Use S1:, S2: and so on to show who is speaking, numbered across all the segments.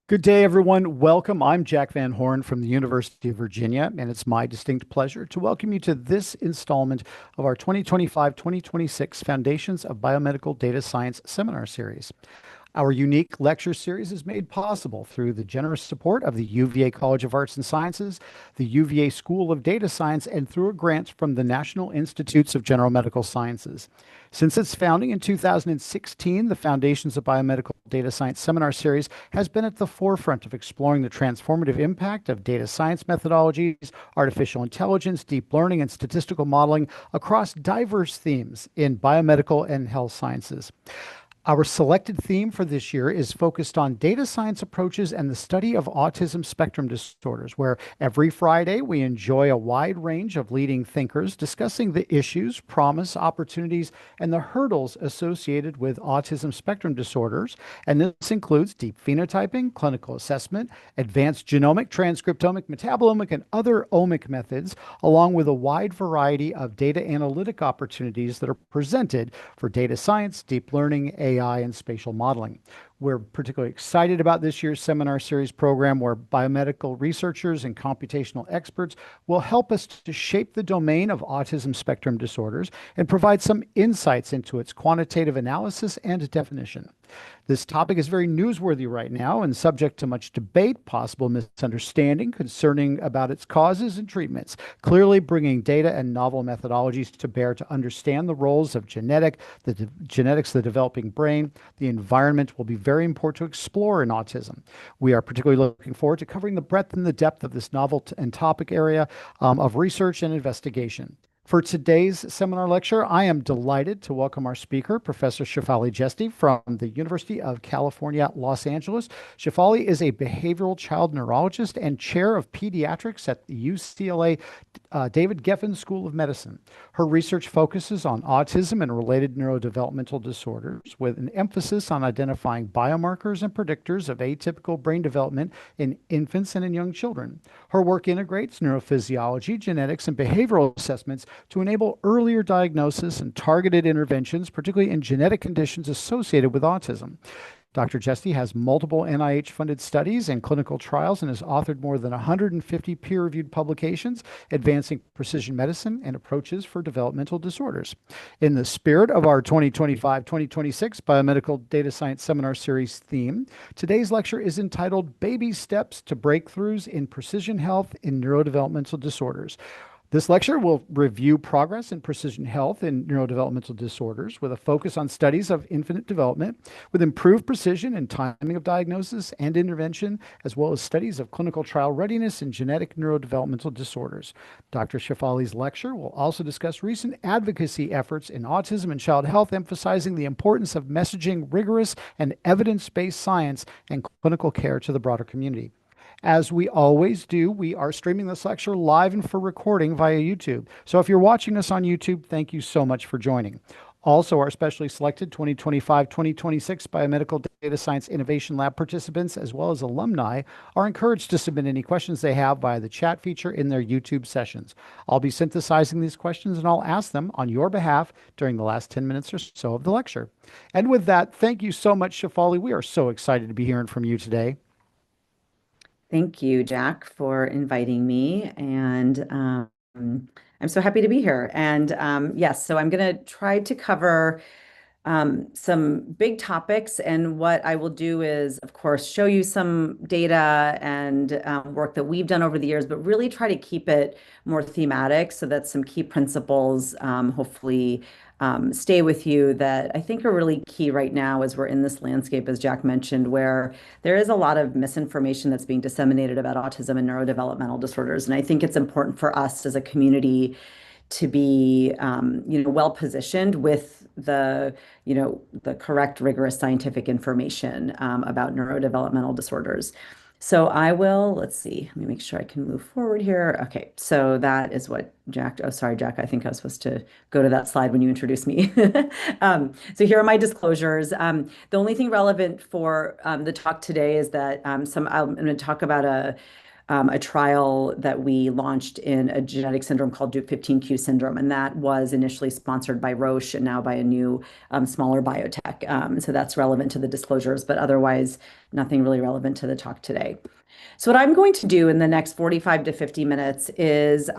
S1: Good day, everyone. Welcome. I'm Jack Van Horn from the University of Virginia, and it's my distinct pleasure to welcome you to this installment of our 2025-2026 Foundations of Biomedical Data Science seminar series. Our unique lecture series is made possible through the generous support of the UVA College of Arts and Sciences, the UVA School of Data Science, and through a grant from the National Institutes of General Medical Sciences. Since its founding in 2016, the Foundations of Biomedical Data Science seminar series has been at the forefront of exploring the transformative impact of data science methodologies, artificial intelligence, deep learning, and statistical modeling across diverse themes in biomedical and health sciences. Our selected theme for this year is focused on data science approaches and the study of autism spectrum disorders, where every Friday we enjoy a wide range of leading thinkers discussing the issues, promise, opportunities, and the hurdles associated with autism spectrum disorders. And this includes deep phenotyping, clinical assessment, advanced genomic, transcriptomic, metabolomic, and other omic methods, along with a wide variety of data analytic opportunities that are presented for data science, deep learning, AI, and spatial modeling. We're particularly excited about this year's seminar series program where biomedical researchers and computational experts will help us to shape the domain of autism spectrum disorders and provide some insights into its quantitative analysis and definition. This topic is very newsworthy right now and subject to much debate, possible misunderstanding concerning about its causes and treatments, clearly bringing data and novel methodologies to bear to understand the roles of genetics, the developing brain, the environment will be very important to explore in autism. We are particularly looking forward to covering the breadth and the depth of this novel and topic area of research and investigation. For today's seminar lecture, I am delighted to welcome our speaker, Professor Shafali Jeste from the University of California, Los Angeles. Shafali is a behavioral child neurologist and chair of pediatrics at the UCLA David Geffen School of Medicine. Her research focuses on autism and related neurodevelopmental disorders, with an emphasis on identifying biomarkers and predictors of atypical brain development in infants and in young children. Her work integrates neurophysiology, genetics, and behavioral assessments to enable earlier diagnosis and targeted interventions, particularly in genetic conditions associated with autism. Dr. Jeste has multiple NIH-funded studies and clinical trials and has authored more than 150 peer-reviewed publications advancing precision medicine and approaches for developmental disorders. In the spirit of our 2025-2026 Biomedical Data Science Seminar Series theme, today's lecture is entitled Baby Steps to Breakthroughs in Precision Health in Neurodevelopmental Disorders. This lecture will review progress in precision health in neurodevelopmental disorders with a focus on studies of infant development with improved precision and timing of diagnosis and intervention, as well as studies of clinical trial readiness in genetic neurodevelopmental disorders. Dr. Shafali's lecture will also discuss recent advocacy efforts in autism and child health, emphasizing the importance of messaging rigorous and evidence-based science and clinical care to the broader community. As we always do, we are streaming this lecture live and for recording via YouTube. So if you're watching us on YouTube, thank you so much for joining. Also, our specially selected 2025-2026 Biomedical Data Science Innovation Lab participants, as well as alumni, are encouraged to submit any questions they have via the chat feature in their YouTube sessions. I'll be synthesizing these questions and I'll ask them on your behalf during the last 10 minutes or so of the lecture. And with that, thank you so much, Shafali. We are so excited to be hearing from you today.
S2: Thank you, Jack, for inviting me. And I'm so happy to be here. And yes, so I'm going to try to cover some big topics. And what I will do is, of course, show you some data and work that we've done over the years, but really try to keep it more thematic so that some key principles hopefully stay with you that I think are really key right now as we're in this landscape, as Jack mentioned, where there is a lot of misinformation that's being disseminated about autism and neurodevelopmental disorders. And I think it's important for us as a community to be, well positioned with the correct, rigorous scientific information about neurodevelopmental disorders. So I will, let's see, let me make sure I can move forward here. Okay, so that is what Jack, oh, sorry, Jack, I think I was supposed to go to that slide when you introduced me. So here are my disclosures. The only thing relevant for the talk today is that I'm going to talk about a trial that we launched in a genetic syndrome called Dup15q syndrome, and that was initially sponsored by Roche and now by a new smaller biotech. So that's relevant to the disclosures, but otherwise nothing really relevant to the talk today. So what I'm going to do in the next 45 to 50 minutes is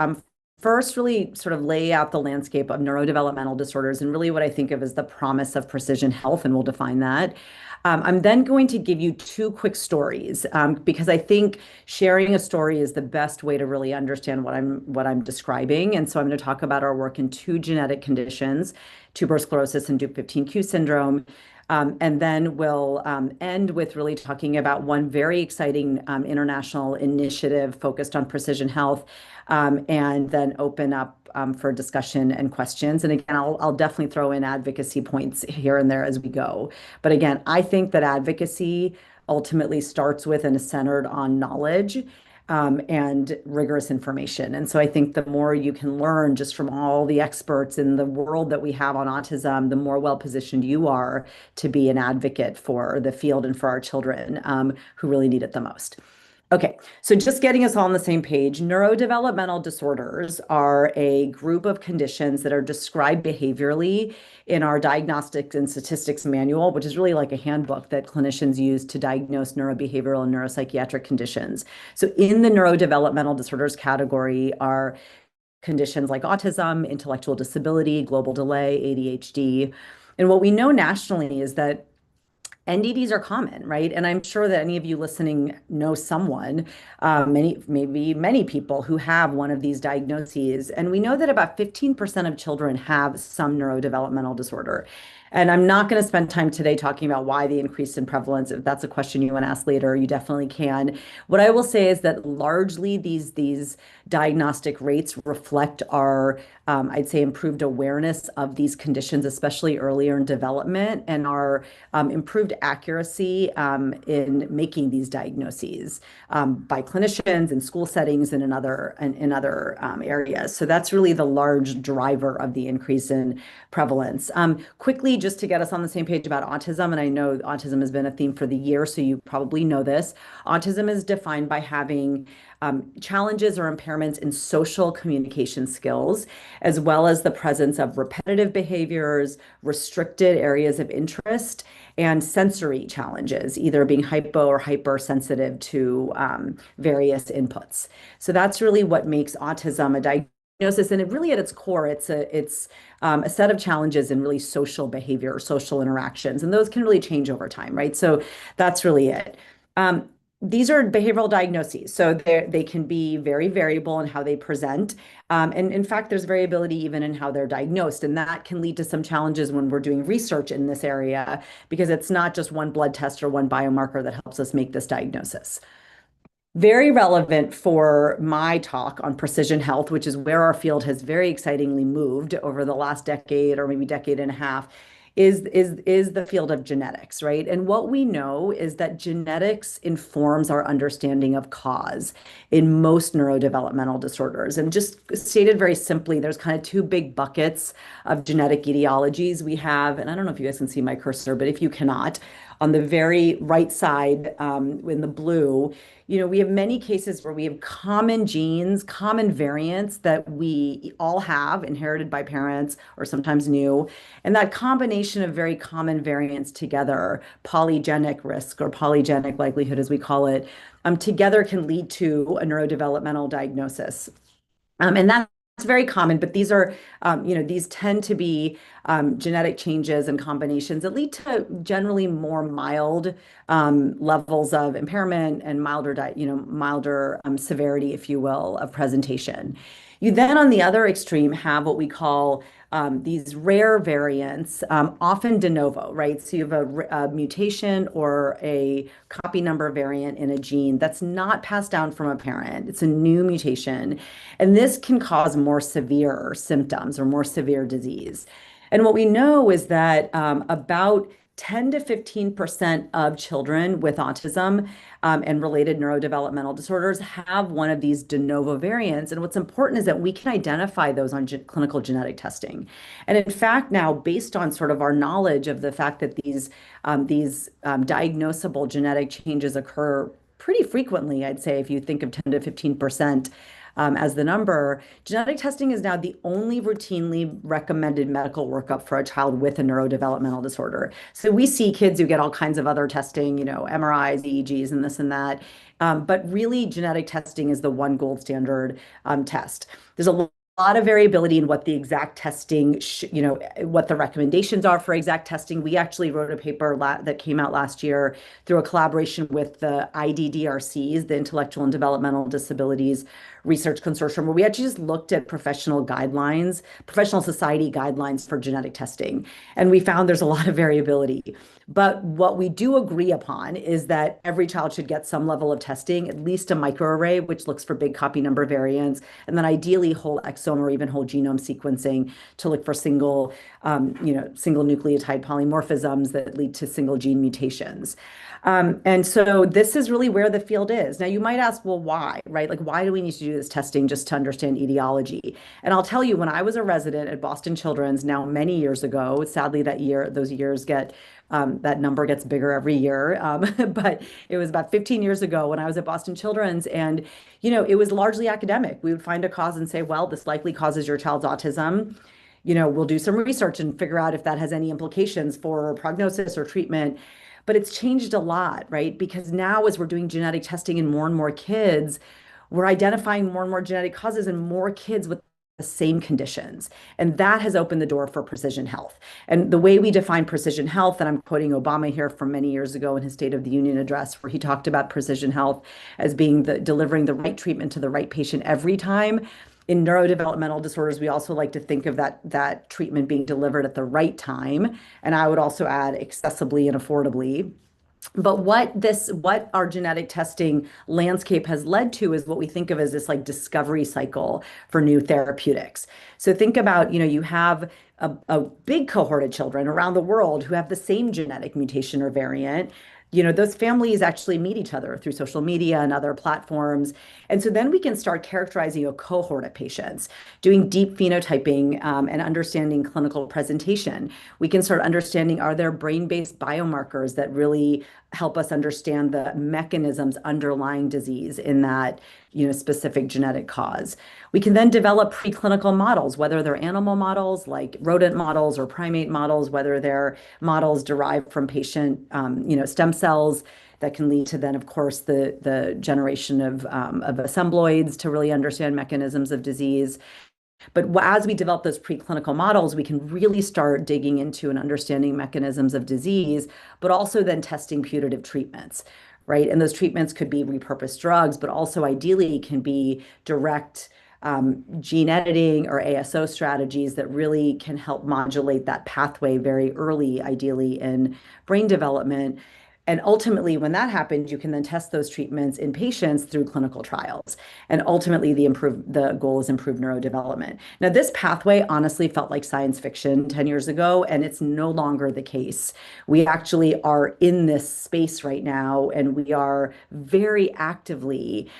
S2: first really sort of lay out the landscape of neurodevelopmental disorders and really what I think of as the promise of precision health, and we'll define that. I'm then going to give you two quick stories because I think sharing a story is the best way to really understand what I'm describing. And so I'm going to talk about our work in two genetic conditions, tuberous sclerosis and Dup15q syndrome. And then we'll end with really talking about one very exciting international initiative focused on precision health, and then open up for discussion and questions. And again, I'll definitely throw in advocacy points here and there as we go. But again, I think that advocacy ultimately starts with and is centered on knowledge and rigorous information. And so I think the more you can learn just from all the experts in the world that we have on autism, the more well-positioned you are to be an advocate for the field and for our children who really need it the most. Okay, so just getting us all on the same page, neurodevelopmental disorders are a group of conditions that are described behaviorally in our Diagnostics and Statistics Manual, which is really like a handbook that clinicians use to diagnose neurobehavioral and neuropsychiatric conditions. So in the neurodevelopmental disorders category are conditions like autism, intellectual disability, global delay, ADHD. And what we know nationally is that NDDs are common, right? And I'm sure that any of you listening know someone, maybe many people who have one of these diagnoses. And we know that about 15% of children have some neurodevelopmental disorder. And I'm not going to spend time today talking about why the increase in prevalence. If that's a question you want to ask later, you definitely can. What I will say is that largely these diagnostic rates reflect our, I'd say, improved awareness of these conditions, especially earlier in development, and our improved accuracy in making these diagnoses by clinicians in school settings and in other areas. So that's really the large driver of the increase in prevalence. Quickly, just to get us on the same page about autism, and I know autism has been a theme for the year, so you probably know this. Autism is defined by having challenges or impairments in social communication skills, as well as the presence of repetitive behaviors, restricted areas of interest, and sensory challenges, either being hypo or hypersensitive to various inputs. So that's really what makes autism a diagnosis. And it really, at its core, it's a set of challenges in really social behavior or social interactions, and those can really change over time, right? So that's really it. These are behavioral diagnoses, so they can be very variable in how they present. And in fact, there's variability even in how they're diagnosed. And that can lead to some challenges when we're doing research in this area, because it's not just one blood test or one biomarker that helps us make this diagnosis. Very relevant for my talk on precision health, which is where our field has very excitingly moved over the last decade or maybe decade and a half, is the field of genetics, right? And what we know is that genetics informs our understanding of cause in most neurodevelopmental disorders. And just stated very simply, there's kind of two big buckets of genetic etiologies we have. And I don't know if you guys can see my cursor, but if you cannot, on the very right side in the blue, we have many cases where we have common genes, common variants that we all have inherited by parents or sometimes new. And that combination of very common variants together, polygenic risk or polygenic likelihood, as we call it, together can lead to a neurodevelopmental diagnosis. And that's very common, but these are, these tend to be genetic changes and combinations that lead to generally more mild levels of impairment and milder severity, if you will, of presentation. You then, on the other extreme, have what we call these rare variants, often de novo, right? So you have a mutation or a copy number variant in a gene that's not passed down from a parent. It's a new mutation. And this can cause more severe symptoms or more severe disease. And what we know is that about 10 to 15% of children with autism and related neurodevelopmental disorders have one of these de novo variants. And what's important is that we can identify those on clinical genetic testing. And in fact, now, based on sort of our knowledge of the fact that these diagnosable genetic changes occur pretty frequently, I'd say, if you think of 10 to 15% as the number, genetic testing is now the only routinely recommended medical workup for a child with a neurodevelopmental disorder. So we see kids who get all kinds of other testing, MRIs, EEGs, and this and that. But really, genetic testing is the one gold standard test. There's a lot of variability in what the exact testing, what the recommendations are for exact testing. We actually wrote a paper that came out last year through a collaboration with the IDDRCs, the Intellectual and Developmental Disabilities Research Consortium, where we actually just looked at professional guidelines, professional society guidelines for genetic testing. And we found there's a lot of variability. But what we do agree upon is that every child should get some level of testing, at least a microarray, which looks for big copy number variants, and then ideally whole exome or even whole genome sequencing to look for single nucleotide polymorphisms that lead to single gene mutations. And so this is really where the field is. Now, you might ask, well, why, right? Like, why do we need to do this testing just to understand etiology? And I'll tell you, when I was a resident at Boston Children's, now many years ago, sadly those years that number gets bigger every year. But it was about 15 years ago when I was at Boston Children's, and it was largely academic. We would find a cause and say, well, this likely causes your child's autism. We'll do some research and figure out if that has any implications for prognosis or treatment. But it's changed a lot, right? Because now, as we're doing genetic testing in more and more kids, we're identifying more and more genetic causes in more kids with the same conditions. And that has opened the door for precision health. And the way we define precision health, and I'm quoting Obama here from many years ago in his State of the Union address, where he talked about precision health as being delivering the right treatment to the right patient every time. In neurodevelopmental disorders, we also like to think of that treatment being delivered at the right time. And I would also add accessibly and affordably. But what our genetic testing landscape has led to is what we think of as this like discovery cycle for new therapeutics. So think about, you have a big cohort of children around the world who have the same genetic mutation or variant. Those families actually meet each other through social media and other platforms. And so then we can start characterizing a cohort of patients, doing deep phenotyping and understanding clinical presentation. We can start understanding, are there brain-based biomarkers that really help us understand the mechanisms underlying disease in that specific genetic cause. We can then develop preclinical models, whether they're animal models like rodent models or primate models, whether they're models derived from patient stem cells that can lead to then, of course, the generation of assembloids to really understand mechanisms of disease. But as we develop those preclinical models, we can really start digging into and understanding mechanisms of disease, but also then testing putative treatments, right? And those treatments could be repurposed drugs, but also ideally can be direct gene editing or ASO strategies that really can help modulate that pathway very early, ideally in brain development. And ultimately, when that happens, you can then test those treatments in patients through clinical trials. And ultimately, the goal is improved neurodevelopment. Now, this pathway honestly felt like science fiction 10 years ago, and it's no longer the case. We actually are in this space right now, and we are very actively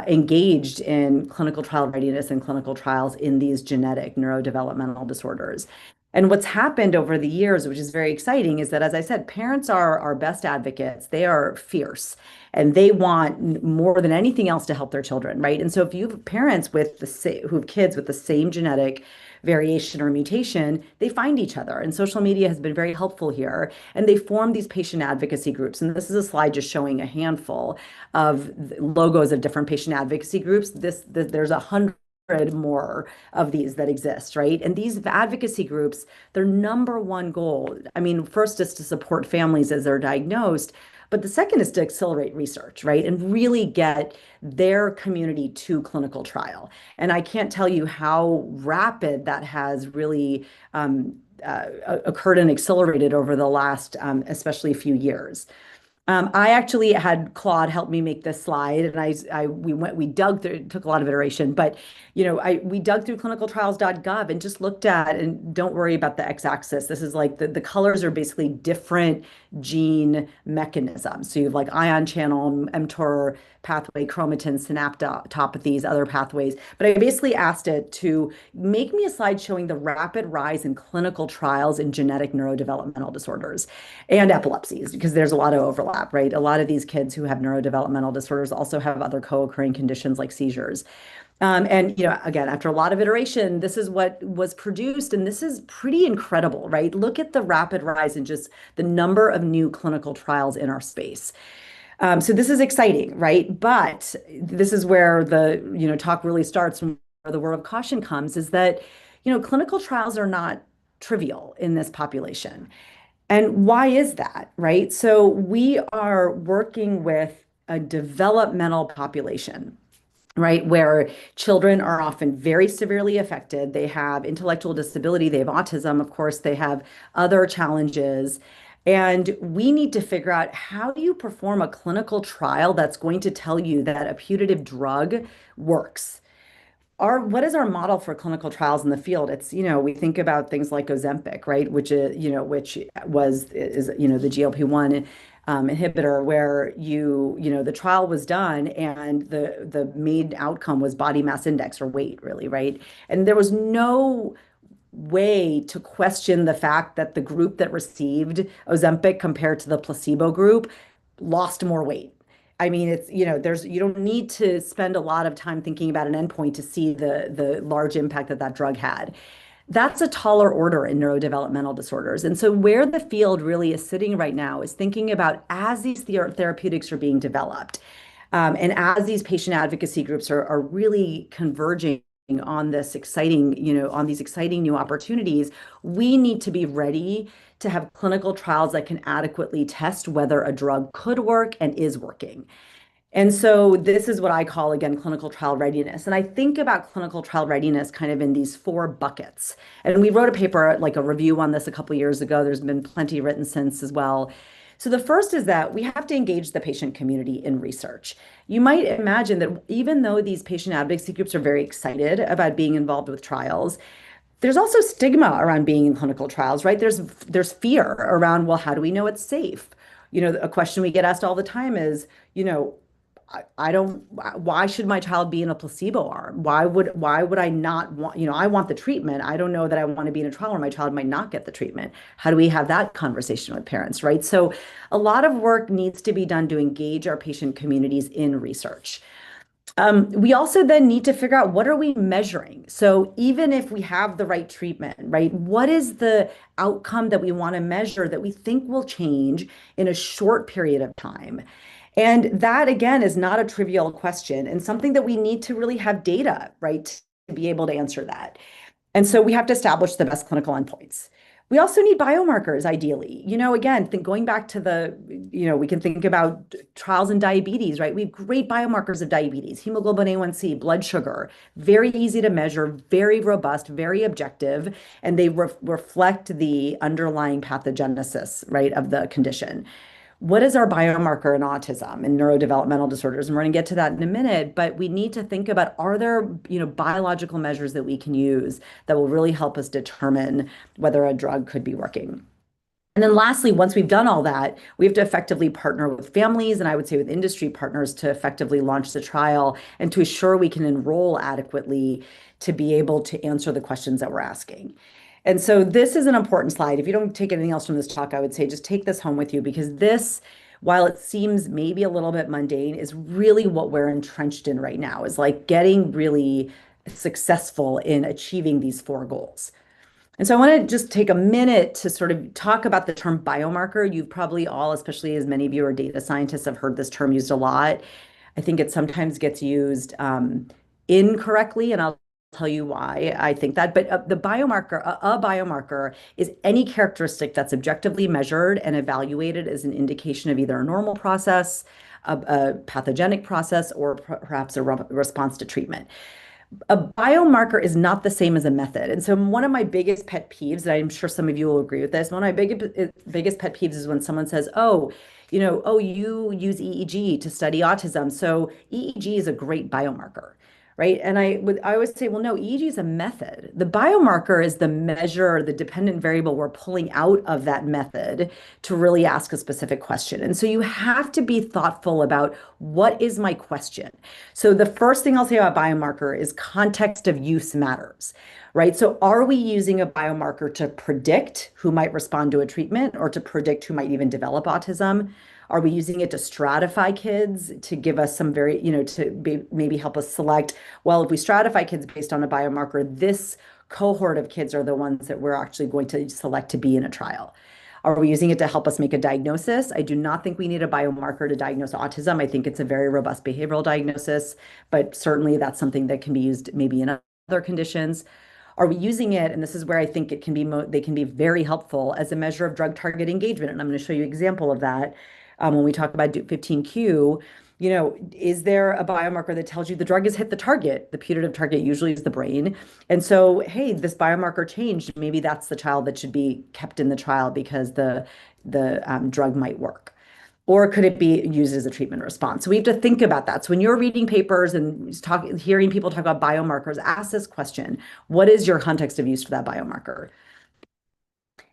S2: engaged in clinical trial readiness and clinical trials in these genetic neurodevelopmental disorders. And what's happened over the years, which is very exciting, is that, as I said, parents are our best advocates. They are fierce, and they want more than anything else to help their children, right? And so if you have parents who have kids with the same genetic variation or mutation, they find each other. And social media has been very helpful here. And they form these patient advocacy groups. And this is a slide just showing a handful of logos of different patient advocacy groups. There's 100 more of these that exist, right? And these advocacy groups, their number one goal, I mean, first is to support families as they're diagnosed, but the second is to accelerate research, right? And really get their community to clinical trial. And I can't tell you how rapid that has really occurred and accelerated over the last, especially few years. I actually had Claude help me make this slide, and we dug through, it took a lot of iteration, but we dug through clinicaltrials.gov and just looked at, and don't worry about the x-axis. This is like the colors are basically different gene mechanisms. So you have like ion channel, mTOR pathway, chromatin, synaptopathies, other pathways. But I basically asked it to make me a slide showing the rapid rise in clinical trials in genetic neurodevelopmental disorders and epilepsies, because there's a lot of overlap. overlap, right? A lot of these kids who have neurodevelopmental disorders also have other co-occurring conditions like seizures. And again, after a lot of iteration, this is what was produced, and this is pretty incredible, right? Look at the rapid rise in just the number of new clinical trials in our space. So this is exciting, right? But this is where the talk really starts, and where the word of caution comes, is that clinical trials are not trivial in this population. And why is that, right? So we are working with a developmental population, right, where children are often very severely affected. They have intellectual disability, they have autism, of course, they have other challenges. And we need to figure out, how do you perform a clinical trial that's going to tell you that a putative drug works? What is our model for clinical trials in the field? It's, we think about things like Ozempic, right? Which is, the GLP-1 inhibitor, where the trial was done and the main outcome was body mass index, or weight, really, right? And there was no way to question the fact that the group that received Ozempic compared to the placebo group lost more weight. I mean, it's, you don't need to spend a lot of time thinking about an endpoint to see the large impact that drug had. That's a taller order in neurodevelopmental disorders. And so where the field really is sitting right now is thinking about, as these therapeutics are being developed, and as these patient advocacy groups are really converging on this exciting, on these exciting new opportunities, we need to be ready to have clinical trials that can adequately test whether a drug could work and is working. And so this is what I call, again, clinical trial readiness. And I think about clinical trial readiness kind of in these 4 buckets. And we wrote a paper, like a review on this a couple of years ago. There's been plenty written since as well. So the first is that we have to engage the patient community in research. You might imagine that even though these patient advocacy groups are very excited about being involved with trials, there's also stigma around being in clinical trials, right? There's fear around, well, how do we know it's safe? A question we get asked all the time is, why should my child be in a placebo arm? Why would I not want, I want the treatment. I don't know that I want to be in a trial where my child might not get the treatment. How do we have that conversation with parents, right? So a lot of work needs to be done to engage our patient communities in research. We also then need to figure out, what are we measuring? So even if we have the right treatment, right, what is the outcome that we want to measure that we think will change in a short period of time? And that, again, is not a trivial question, and something that we need to really have data, right, to be able to answer that. And so we have to establish the best clinical endpoints. We also need biomarkers, ideally. Again, going back to we can think about trials in diabetes, right? We have great biomarkers of diabetes: hemoglobin A1C, blood sugar, very easy to measure, very robust, very objective, and they reflect the underlying pathogenesis, right, of the condition. What is our biomarker in autism and neurodevelopmental disorders? And we're going to get to that in a minute, but we need to think about, are there, biological measures that we can use that will really help us determine whether a drug could be working? And then lastly, once we've done all that, we have to effectively partner with families, and I would say with industry partners, to effectively launch the trial and to assure we can enroll adequately to be able to answer the questions that we're asking. And so this is an important slide. If you don't take anything else from this talk, I would say just take this home with you, because this, while it seems maybe a little bit mundane, is really what we're entrenched in right now, is like getting really successful in achieving these 4 goals. And so I want to just take a minute to sort of talk about the term biomarker. You've probably all, especially as many of you are data scientists, have heard this term used a lot. I think it sometimes gets used incorrectly, and I'll tell you why I think that. But a biomarker is any characteristic that's objectively measured and evaluated as an indication of either a normal process, a pathogenic process, or perhaps a response to treatment. A biomarker is not the same as a method. And so one of my biggest pet peeves, and I'm sure some of you will agree with this, one of my biggest pet peeves is when someone says, oh, you use EEG to study autism, so EEG is a great biomarker. Right. And I always say, well, no, EEG is a method. The biomarker is the measure, the dependent variable we're pulling out of that method to really ask a specific question. And so you have to be thoughtful about, what is my question? So the first thing I'll say about biomarker is context of use matters, right? So are we using a biomarker to predict who might respond to a treatment, or to predict who might even develop autism? Are we using it to stratify kids to give us some very, maybe help us select, well, if we stratify kids based on a biomarker, this cohort of kids are the ones that we're actually going to select to be in a trial. Are we using it to help us make a diagnosis? I do not think we need a biomarker to diagnose autism. I think it's a very robust behavioral diagnosis, but certainly that's something that can be used maybe in other conditions. Are we using it? And this is where I think it can be they can be very helpful as a measure of drug target engagement. And I'm going to show you an example of that when we talk about Dup15q. Is there a biomarker that tells you the drug has hit the target? The putative target usually is the brain. And so, hey, this biomarker changed. Maybe that's the child that should be kept in the trial because the drug might work. Or could it be used as a treatment response? So we have to think about that. So when you're reading papers and hearing people talk about biomarkers, ask this question: what is your context of use for that biomarker?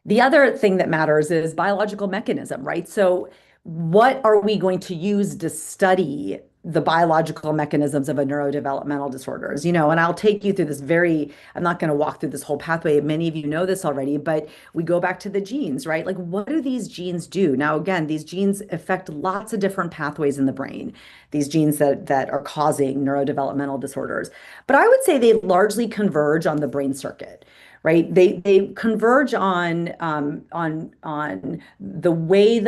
S2: The other thing that matters is biological mechanism, right? So what are we going to use to study the biological mechanisms of a neurodevelopmental disorders? And I'll take you through this I'm not going to walk through this whole pathway. Many of you know this already, but we go back to the genes, right? Like, what do these genes do? Now, again, these genes affect lots of different pathways in the brain, these genes that are causing neurodevelopmental disorders. But I would say they largely converge on the brain circuit, right? They converge on the way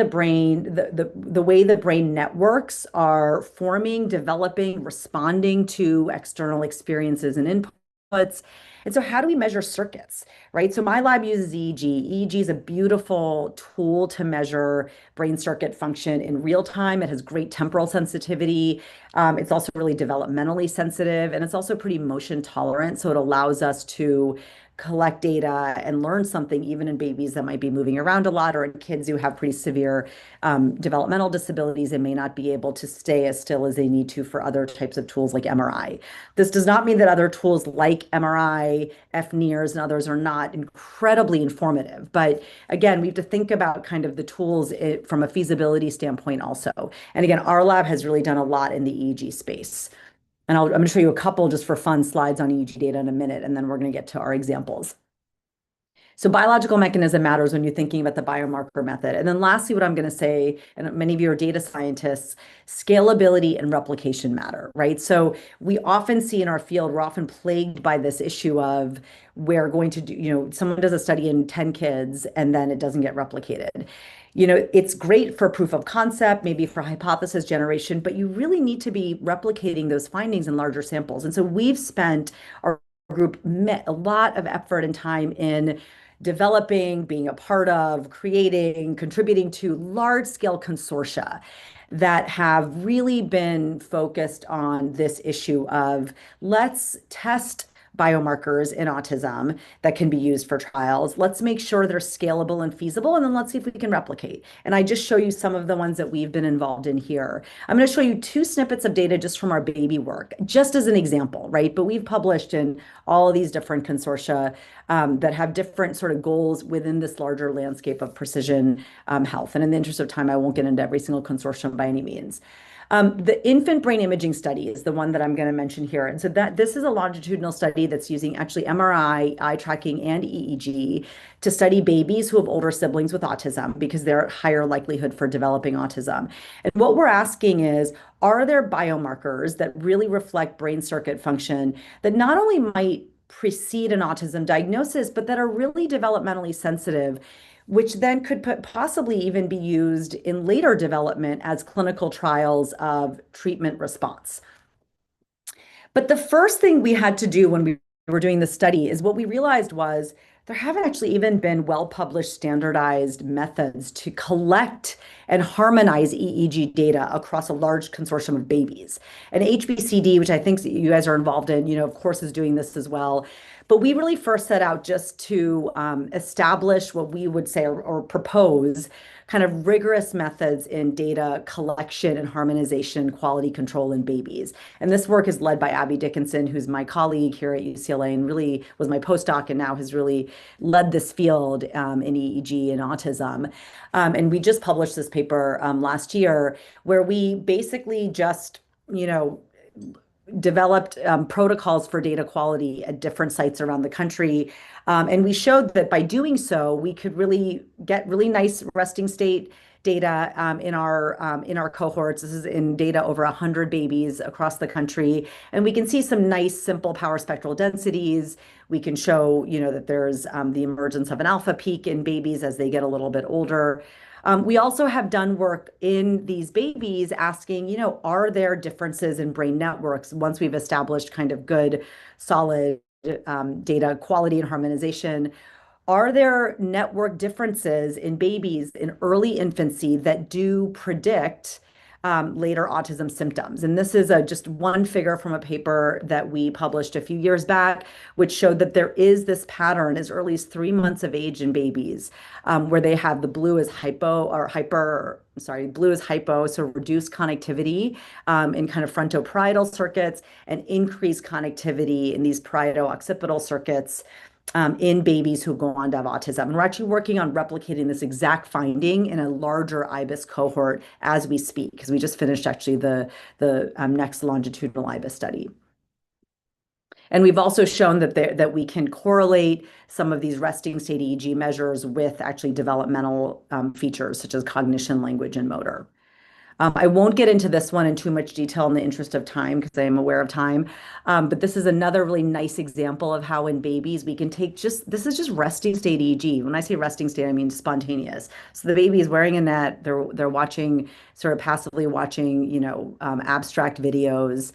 S2: the brain networks are forming, developing, responding to external experiences and inputs. And so how do we measure circuits, right? So my lab uses EEG. EEG is a beautiful tool to measure brain circuit function in real time. It has great temporal sensitivity. It's also really developmentally sensitive, and it's also pretty motion tolerant. So it allows us to collect data and learn something even in babies that might be moving around a lot, or in kids who have pretty severe developmental disabilities and may not be able to stay as still as they need to for other types of tools like MRI. This does not mean that other tools like MRI, FNIRS, and others are not incredibly informative. But again, we have to think about kind of the tools from a feasibility standpoint also. And again, our lab has really done a lot in the EEG space. And I'm going to show you a couple just for fun slides on EEG data in a minute, and then we're going to get to our examples. So biological mechanism matters when you're thinking about the biomarker method. And then lastly, what I'm going to say, and many of you are data scientists, scalability and replication matter, right? So we often see in our field, we're often plagued by this issue of we're going to do, someone does a study in 10 kids and then it doesn't get replicated. It's great for proof of concept, maybe for hypothesis generation, but you really need to be replicating those findings in larger samples. And so we've spent, our group, a lot of effort and time in developing, being a part of, creating, contributing to large-scale consortia that have really been focused on this issue of let's test biomarkers in autism that can be used for trials. Let's make sure they're scalable and feasible, and then let's see if we can replicate. And I just show you some of the ones that we've been involved in here. I'm going to show you 2 snippets of data just from our baby work, just as an example, right? But we've published in all of these different consortia that have different sort of goals within this larger landscape of precision health. And in the interest of time, I won't get into every single consortium by any means. The infant brain imaging study is the one that I'm going to mention here. And so this is a longitudinal study that's using actually MRI, eye tracking, and EEG to study babies who have older siblings with autism because they're at higher likelihood for developing autism. And what we're asking is, are there biomarkers that really reflect brain circuit function that not only might precede an autism diagnosis, but that are really developmentally sensitive, which then could possibly even be used in later development as clinical trials of treatment response. But the first thing we had to do when we were doing the study is what we realized was there haven't actually even been well-published standardized methods to collect and harmonize EEG data across a large consortium of babies. And HBCD, which I think you guys are involved in, of course, is doing this as well. But we really first set out just to establish what we would say or propose kind of rigorous methods in data collection and harmonization, quality control in babies. And this work is led by Abby Dickinson, who's my colleague here at UCLA and really was my postdoc and now has really led this field in EEG and autism. And we just published this paper last year where we basically just, developed protocols for data quality at different sites around the country. And we showed that by doing so, we could really get really nice resting state data in our cohorts. This is in data over 100 babies across the country, and we can see some nice simple power spectral densities. We can show, that there's the emergence of an alpha peak in babies as they get a little bit older. We also have done work in these babies asking, are there differences in brain networks once we've established kind of good, solid data quality and harmonization? Are there network differences in babies in early infancy that do predict later autism symptoms? And this is just one figure from a paper that we published a few years back, which showed that there is this pattern as early as 3 months of age in babies, where they have the blue is blue is hypo, so reduced connectivity in kind of frontoparietal circuits and increased connectivity in these parieto-occipital circuits in babies who go on to have autism. And we're actually working on replicating this exact finding in a larger IBIS cohort as we speak, because we just finished actually the next longitudinal IBIS study. And we've also shown that we can correlate some of these resting state EEG measures with actually developmental features such as cognition, language, and motor. I won't get into this one in too much detail in the interest of time because I am aware of time. But this is another really nice example of how in babies we can take this is just resting state EEG. When I say resting state, I mean spontaneous. So the baby is wearing a net, they're watching, sort of passively watching, abstract videos.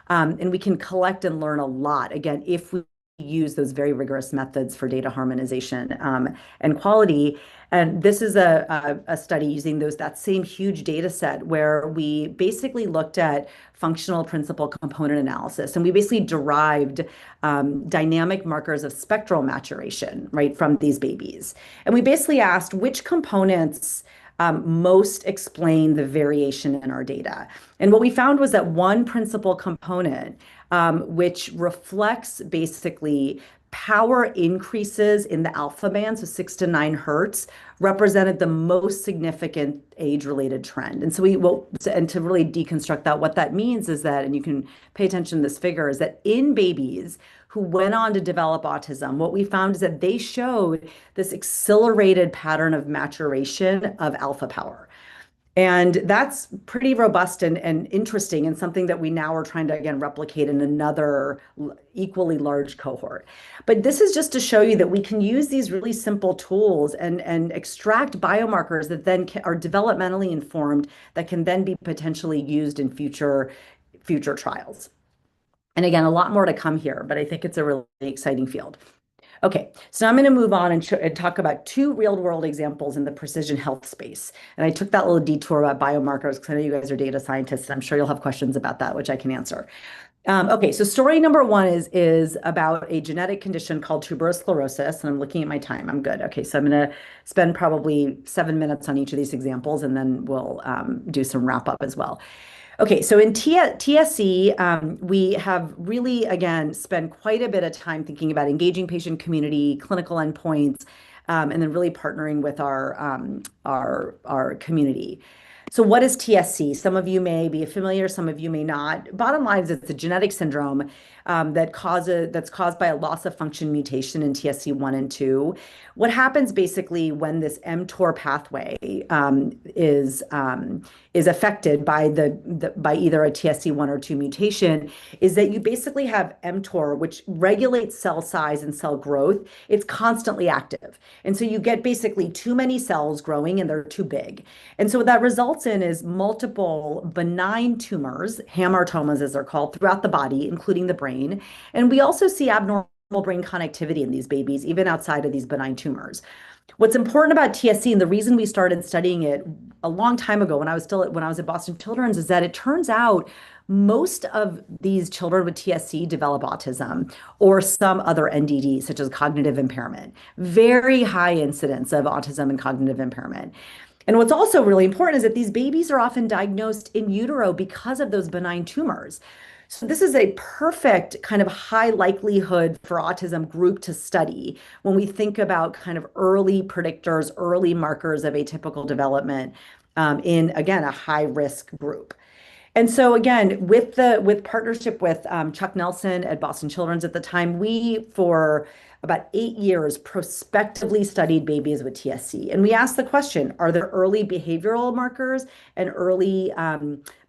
S2: And we can collect and learn a lot, again, if we use those very rigorous methods for data harmonization and quality. And this is a study using that same huge data set where we basically looked at functional principal component analysis. And we basically derived dynamic markers of spectral maturation, right, from these babies. And we basically asked which components most explain the variation in our data. And what we found was that one principal component, which reflects basically power increases in the alpha band, so 6 to 9 hertz, represented the most significant age-related trend. And so and to really deconstruct that, what that means is that, and you can pay attention to this figure, is that in babies who went on to develop autism, what we found is that they showed this accelerated pattern of maturation of alpha power. And that's pretty robust and interesting, and something that we now are trying to, again, replicate in another equally large cohort. But this is just to show you that we can use these really simple tools and extract biomarkers that then are developmentally informed that can then be potentially used in future trials. And again, a lot more to come here, but I think it's a really exciting field. Okay, so I'm going to move on and talk about 2 real-world examples in the precision health space. And I took that little detour about biomarkers because I know you guys are data scientists, and I'm sure you'll have questions about that, which I can answer. Okay, so story number 1 is about a genetic condition called tuberous sclerosis, and I'm looking at my time. I'm good. Okay, so I'm going to spend probably 7 minutes on each of these examples, and then we'll do some wrap-up as well. Okay, so in TSC, we have really, again, spent quite a bit of time thinking about engaging patient community, clinical endpoints, and then really partnering with our community. So what is TSC? Some of you may be familiar, some of you may not. Bottom line is it's a genetic syndrome that's caused by a loss of function mutation in TSC1 and 2. What happens basically when this mTOR pathway is affected by by either a TSC1 or 2 mutation is that you basically have mTOR, which regulates cell size and cell growth. It's constantly active. And so you get basically too many cells growing and they're too big. And so what that results in is multiple benign tumors, hamartomas as they're called, throughout the body, including the brain. And we also see abnormal brain connectivity in these babies, even outside of these benign tumors. What's important about TSC, and the reason we started studying it a long time ago when I was at Boston Children's, is that it turns out most of these children with TSC develop autism or some other NDD, such as cognitive impairment. Very high incidence of autism and cognitive impairment. And what's also really important is that these babies are often diagnosed in utero because of those benign tumors. So this is a perfect kind of high likelihood for autism group to study when we think about kind of early predictors, early markers of atypical development in, again, a high risk group. And so again, with partnership with Chuck Nelson at Boston Children's at the time, we, for about 8 years, prospectively studied babies with TSC. And we asked the question, are there early behavioral markers and early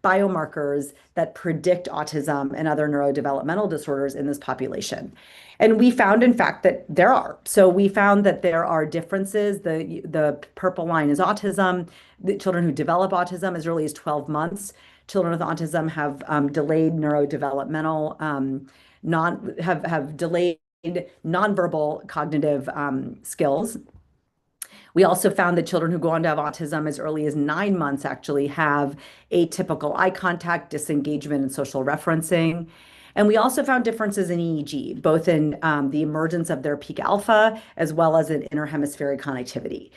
S2: biomarkers that predict autism and other neurodevelopmental disorders in this population? And we found, in fact, that there are. So we found that there are differences. The purple line is autism. The children who develop autism as early as 12 months. Children with autism have delayed neurodevelopmental, have delayed nonverbal cognitive skills. We also found that children who go on to have autism as early as 9 months actually have atypical eye contact, disengagement, and social referencing. And we also found differences in EEG, both in the emergence of their peak alpha as well as in interhemispheric connectivity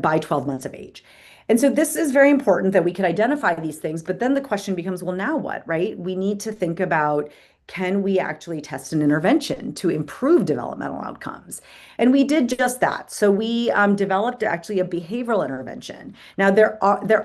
S2: by 12 months of age. And so this is very important that we could identify these things, but then the question becomes, well, now what, right? We need to think about, can we actually test an intervention to improve developmental outcomes? And we did just that. So we developed actually a behavioral intervention. Now, there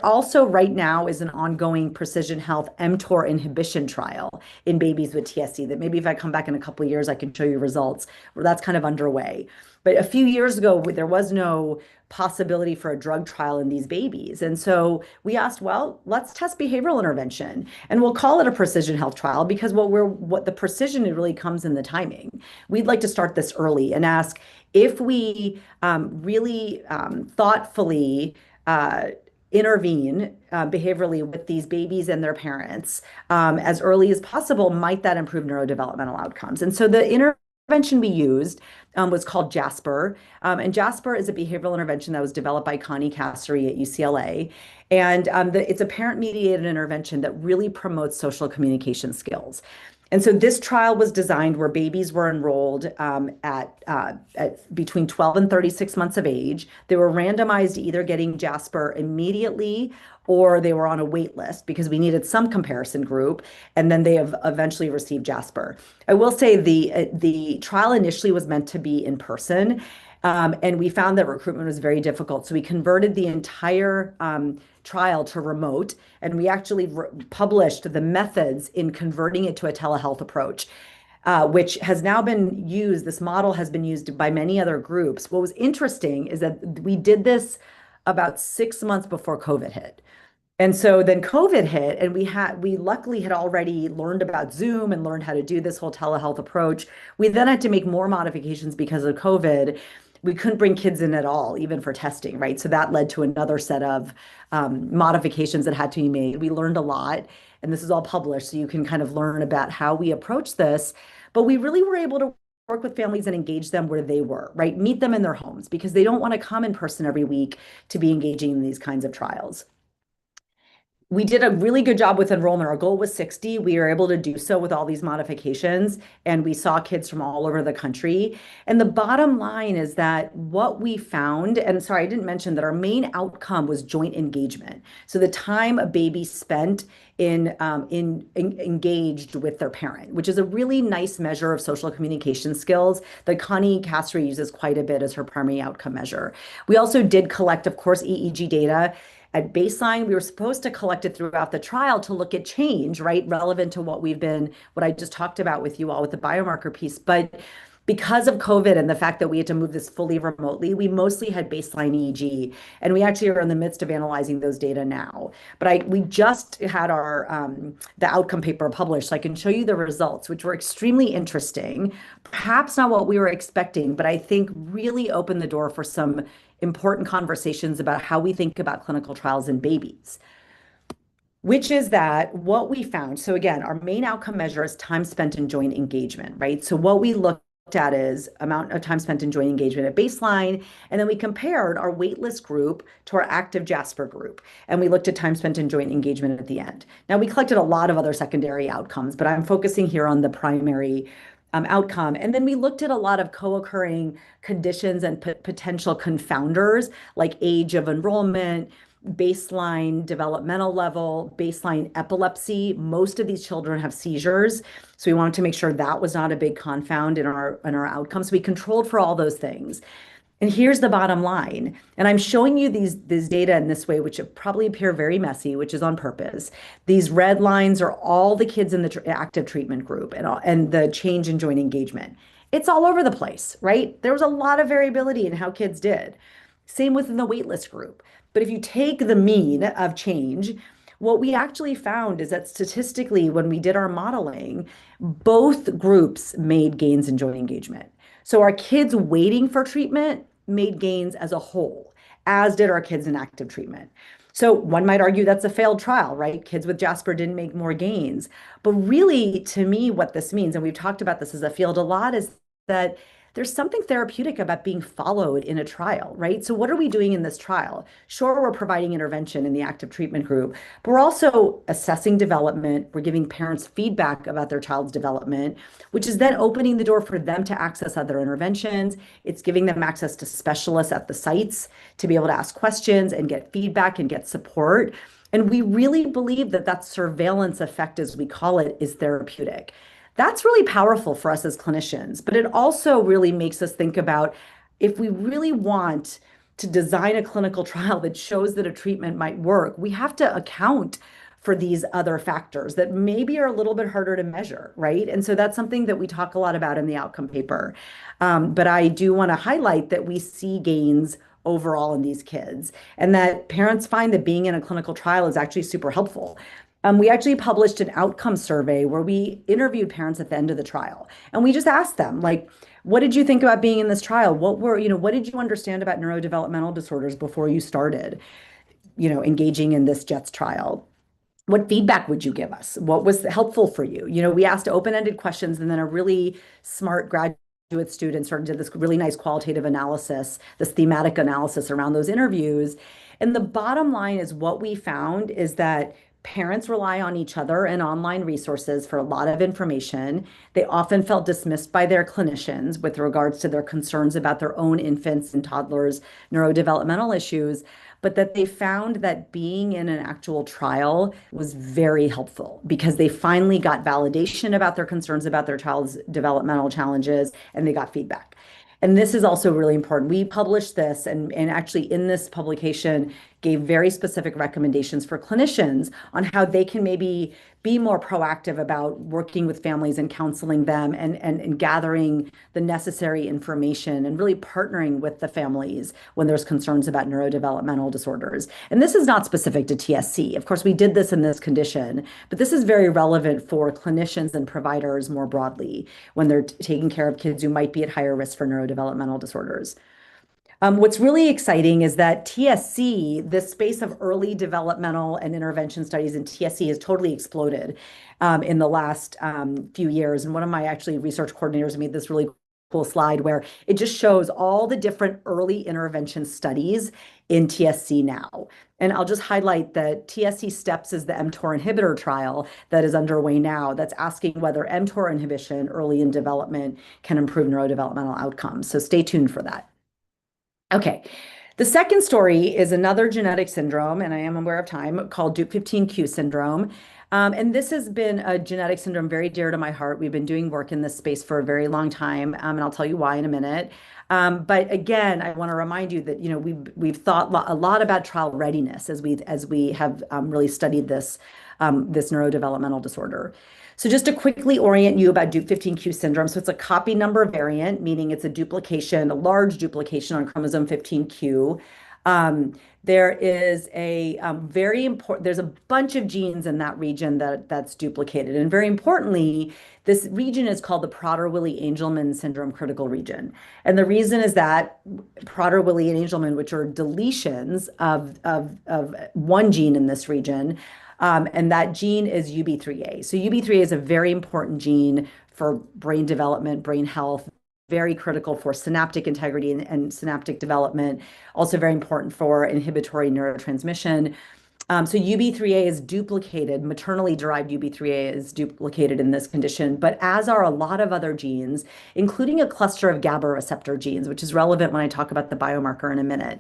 S2: also right now is an ongoing precision health mTOR inhibition trial in babies with TSC that maybe if I come back in a couple of years, I can show you results. Well, that's kind of underway. But a few years ago, there was no possibility for a drug trial in these babies. And so we asked, well, let's test behavioral intervention. And we'll call it a precision health trial because what the precision really comes in the timing. We'd like to start this early and ask if we really thoughtfully intervene behaviorally with these babies and their parents as early as possible, might that improve neurodevelopmental outcomes? And so the intervention we used was called Jasper. And Jasper is a behavioral intervention that was developed by Connie Cassery at UCLA. And it's a parent-mediated intervention that really promotes social communication skills. And so this trial was designed where babies were enrolled at between 12 and 36 months of age. They were randomized to either getting Jasper immediately or they were on a wait list because we needed some comparison group, and then they have eventually received Jasper. I will say the trial initially was meant to be in person, and we found that recruitment was very difficult. So we converted the entire trial to remote, and we actually published the methods in converting it to a telehealth approach, which has now been used. This model has been used by many other groups. What was interesting is that we did this about 6 months before COVID hit. And so then COVID hit, and we luckily had already learned about Zoom and learned how to do this whole telehealth approach. We then had to make more modifications because of COVID. We couldn't bring kids in at all, even for testing, right? So that led to another set of modifications that had to be made. We learned a lot, and this is all published, so you can kind of learn about how we approach this. But we really were able to work with families and engage them where they were, right? Meet them in their homes because they don't want to come in person every week to be engaging in these kinds of trials. We did a really good job with enrollment. Our goal was 60. We were able to do so with all these modifications, and we saw kids from all over the country. And the bottom line is that what we found, and sorry, I didn't mention that our main outcome was joint engagement. So the time a baby spent engaged with their parent, which is a really nice measure of social communication skills that Connie Cassery uses quite a bit as her primary outcome measure. We also did collect, of course, EEG data. At baseline, we were supposed to collect it throughout the trial to look at change, right? Relevant to what I just talked about with you all with the biomarker piece. But because of COVID and the fact that we had to move this fully remotely, we mostly had baseline EEG, and we actually are in the midst of analyzing those data now. But we just had the outcome paper published, so I can show you the results, which were extremely interesting. Perhaps not what we were expecting, but I think really opened the door for some important conversations about how we think about clinical trials in babies, which is that what we found. So again, our main outcome measure is time spent in joint engagement, right? So what we looked at is amount of time spent in joint engagement at baseline, and then we compared our waitlist group to our active Jasper group, and we looked at time spent in joint engagement at the end. Now, we collected a lot of other secondary outcomes, but I'm focusing here on the primary outcome. And then we looked at a lot of co-occurring conditions and potential confounders like age of enrollment, baseline developmental level, baseline epilepsy. Most of these children have seizures. So we wanted to make sure that was not a big confound in our outcomes. So we controlled for all those things. And here's the bottom line. And I'm showing you these data in this way, which probably appear very messy, which is on purpose. These red lines are all the kids in the active treatment group and the change in joint engagement. It's all over the place, right? There was a lot of variability in how kids did. Same within the waitlist group. But if you take the mean of change, what we actually found is that statistically, when we did our modeling, both groups made gains in joint engagement. So our kids waiting for treatment made gains as a whole, as did our kids in active treatment. So one might argue that's a failed trial, right? Kids with Jasper didn't make more gains. But really, to me, what this means, and we've talked about this as a field a lot, is that there's something therapeutic about being followed in a trial, right? So what are we doing in this trial? Sure, we're providing intervention in the active treatment group, but we're also assessing development. We're giving parents feedback about their child's development, which is then opening the door for them to access other interventions. It's giving them access to specialists at the sites to be able to ask questions and get feedback and get support. And we really believe that that surveillance effect, as we call it, is therapeutic. That's really powerful for us as clinicians, but it also really makes us think about if we really want to design a clinical trial that shows that a treatment might work, we have to account for these other factors that maybe are a little bit harder to measure, right? And so that's something that we talk a lot about in the outcome paper. But I do want to highlight that we see gains overall in these kids, and that parents find that being in a clinical trial is actually super helpful. We actually published an outcome survey where we interviewed parents at the end of the trial. And we just asked them, like, what did you think about being in this trial? What did you understand about neurodevelopmental disorders before you started, engaging in this Jeste trial? What feedback would you give us? What was helpful for you? We asked open-ended questions, and then a really smart graduate student started did this really nice qualitative analysis, this thematic analysis around those interviews. And the bottom line is what we found is that parents rely on each other and online resources for a lot of information. They often felt dismissed by their clinicians with regards to their concerns about their own infants and toddlers' neurodevelopmental issues, but that they found that being in an actual trial was very helpful because they finally got validation about their concerns about their child's developmental challenges, and they got feedback. And this is also really important. We published this and actually in this publication gave very specific recommendations for clinicians on how they can maybe be more proactive about working with families and counseling them and gathering the necessary information and really partnering with the families when there's concerns about neurodevelopmental disorders. And this is not specific to TSC. Of course, we did this in this condition, but this is very relevant for clinicians and providers more broadly when they're taking care of kids who might be at higher risk for neurodevelopmental disorders. What's really exciting is that TSC, this space of early developmental and intervention studies in TSC has totally exploded in the last few years. And one of my actually research coordinators made this really cool slide where it just shows all the different early intervention studies in TSC now. And I'll just highlight that TSC STEPS is the mTOR inhibitor trial that is underway now that's asking whether mTOR inhibition early in development can improve neurodevelopmental outcomes. So stay tuned for that. Okay, the second story is another genetic syndrome, and I am aware of time, called Dup15q syndrome. And this has been a genetic syndrome very dear to my heart. We've been doing work in this space for a very long time, and I'll tell you why in a minute. But again, I want to remind you that we've thought a lot about trial readiness as we have really studied this neurodevelopmental disorder. So just to quickly orient you about Dup15q syndrome, so it's a copy number variant, meaning it's a large duplication on chromosome 15q. There is a there's a bunch of genes in that region that's duplicated. And very importantly, this region is called the Prader-Willi-Angelman syndrome critical region. And the reason is that Prader-Willi and Angelman, which are deletions of one gene in this region, and that gene is UB3A. So UB3A is a very important gene for brain development, brain health, very critical for synaptic integrity and synaptic development, also very important for inhibitory neurotransmission. So UB3A is duplicated, maternally derived UB3A is duplicated in this condition, but as are a lot of other genes, including a cluster of GABA receptor genes, which is relevant when I talk about the biomarker in a minute.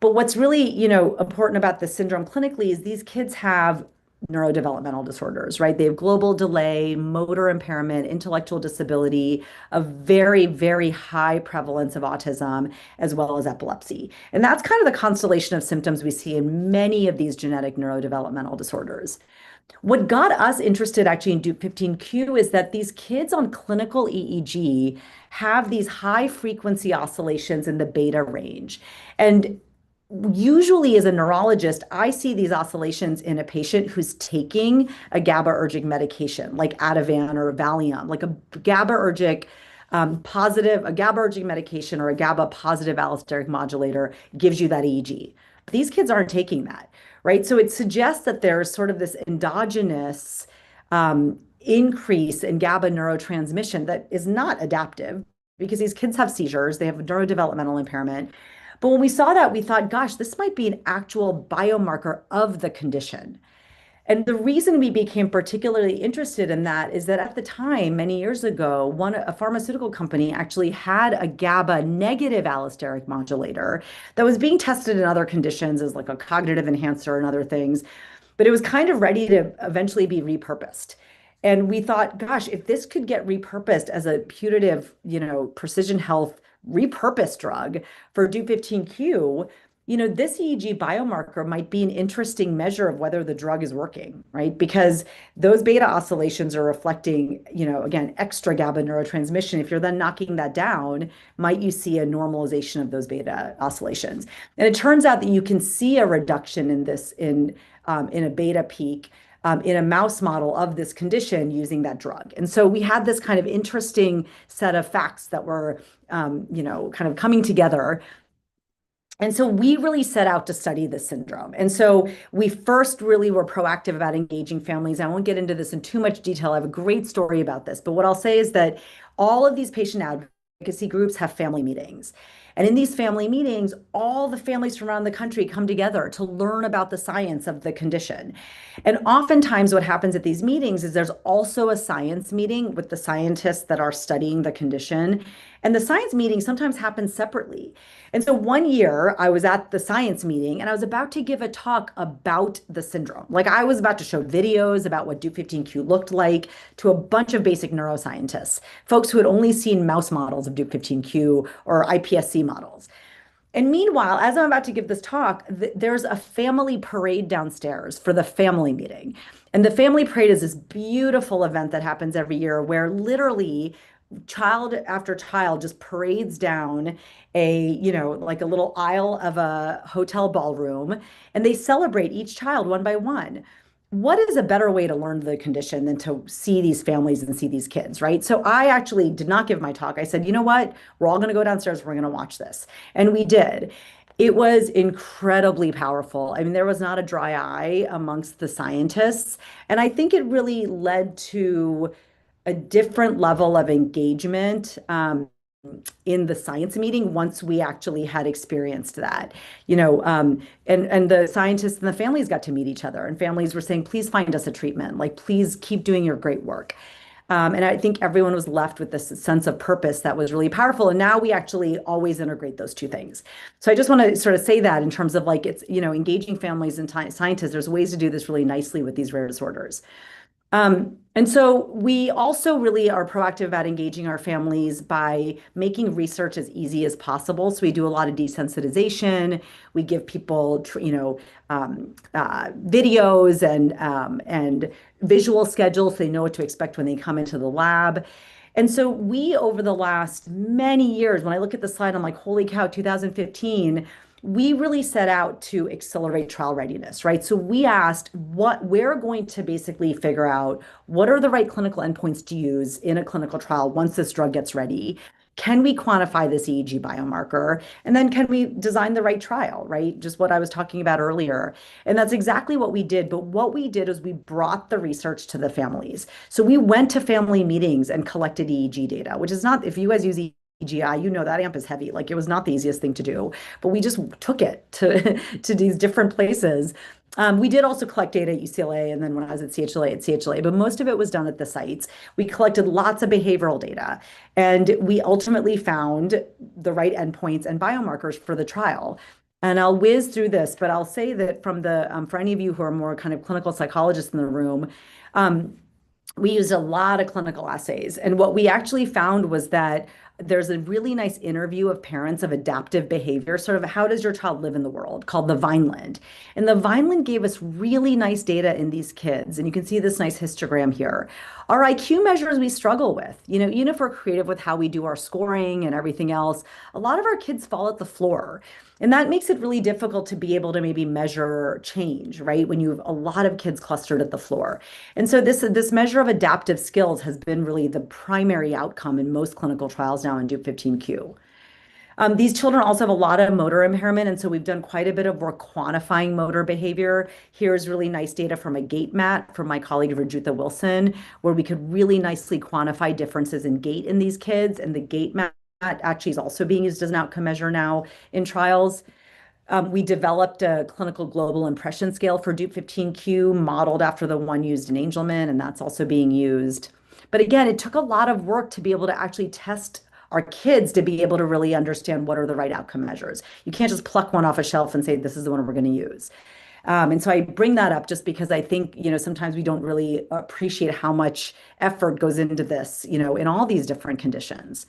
S2: But what's really, important about this syndrome clinically is these kids have neurodevelopmental disorders, right? They have global delay, motor impairment, intellectual disability, a very, very high prevalence of autism, as well as epilepsy. And that's kind of the constellation of symptoms we see in many of these genetic neurodevelopmental disorders. What got us interested actually in Duke 15q is that these kids on clinical EEG have these high frequency oscillations in the beta range. And usually, as a neurologist, I see these oscillations in a patient who's taking a GABAergic medication like Ativan or Valium, like a GABAergic a GABAergic medication or a GABA positive allosteric modulator gives you that EEG. But these kids aren't taking that, right? So it suggests that there's sort of this endogenous increase in GABA neurotransmission that is not adaptive because these kids have seizures, they have neurodevelopmental impairment. But when we saw that, we thought, gosh, this might be an actual biomarker of the condition. And the reason we became particularly interested in that is that at the time, many years ago, a pharmaceutical company actually had a GABA negative allosteric modulator that was being tested in other conditions as like a cognitive enhancer and other things, but it was kind of ready to eventually be repurposed. And we thought, gosh, if this could get repurposed as a putative, precision health repurposed drug for Do15Q, this EEG biomarker might be an interesting measure of whether the drug is working, right? Because those beta oscillations are reflecting, again, extra GABA neurotransmission. If you're then knocking that down, might you see a normalization of those beta oscillations? And it turns out that you can see a reduction in this in a beta peak in a mouse model of this condition using that drug. And so we had this kind of interesting set of facts that were, kind of coming together. And so we really set out to study this syndrome. And so we first really were proactive about engaging families. I won't get into this in too much detail. I have a great story about this. But what I'll say is that all of these patient advocacy groups have family meetings. And in these family meetings, all the families from around the country come together to learn about the science of the condition. And oftentimes what happens at these meetings is there's also a science meeting with the scientists that are studying the condition. And the science meeting sometimes happens separately. And so one year I was at the science meeting and I was about to give a talk about the syndrome. Like I was about to show videos about what Duke15q looked like to a bunch of basic neuroscientists, folks who had only seen mouse models of Duke15q or iPSC models. And meanwhile, as I'm about to give this talk, there's a family parade downstairs for the family meeting. And the family parade is this beautiful event that happens every year where literally child after child just parades down like a little aisle of a hotel ballroom, and they celebrate each child one by one. What is a better way to learn the condition than to see these families and see these kids, right? So I actually did not give my talk. I said, you know what? We're all going to go downstairs. We're going to watch this. And we did. It was incredibly powerful. I mean, there was not a dry eye amongst the scientists. And I think it really led to a different level of engagement in the science meeting once we actually had experienced that, and the scientists and the families got to meet each other, and families were saying, please find us a treatment, like, please keep doing your great work. And I think everyone was left with this sense of purpose that was really powerful. And now we actually always integrate those two things. So I just want to sort of say that in terms of like, it's, engaging families and scientists, there's ways to do this really nicely with these rare disorders. And so we also really are proactive about engaging our families by making research as easy as possible. So we do a lot of desensitization. We give people, videos and visual schedules so they know what to expect when they come into the lab. And so we, over the last many years, when I look at the slide, I'm like, holy cow, 2015, we really set out to accelerate trial readiness, right? So we asked we're going to basically figure out what are the right clinical endpoints to use in a clinical trial once this drug gets ready. Can we quantify this EEG biomarker? And then can we design the right trial, right? Just what I was talking about earlier. And that's exactly what we did. But what we did is we brought the research to the families. So we went to family meetings and collected EEG data, which is not, if you guys use EGI, that amp is heavy. Like, it was not the easiest thing to do, but we just took it to these different places. We did also collect data at UCLA, and then when I was at CHLA, but most of it was done at the sites. We collected lots of behavioral data, and we ultimately found the right endpoints and biomarkers for the trial. And I'll whiz through this, but I'll say that for any of you who are more kind of clinical psychologists in the room, we used a lot of clinical assays. And what we actually found was that there's a really nice interview of parents of adaptive behavior, sort of how does your child live in the world, called the Vineland. And the Vineland gave us really nice data in these kids. And you can see this nice histogram here. Our IQ measures we struggle with, even if we're creative with how we do our scoring and everything else, a lot of our kids fall at the floor. And that makes it really difficult to be able to maybe measure change, right? When you have a lot of kids clustered at the floor. And so this measure of adaptive skills has been really the primary outcome in most clinical trials now in Duke 15Q. These children also have a lot of motor impairment, and so we've done quite a bit of work quantifying motor behavior. Here's really nice data from a gait mat from my colleague Rajutha Wilson, where we could really nicely quantify differences in gait in these kids, and the gait mat actually is also being used as an outcome measure now in trials. We developed a clinical global impression scale for Duke 15Q modeled after the one used in Angelman, and that's also being used. But again, it took a lot of work to be able to actually test our kids to be able to really understand what are the right outcome measures. You can't just pluck one off a shelf and say, this is the one we're going to use. And so I bring that up just because I think, sometimes we don't really appreciate how much effort goes into this, in all these different conditions.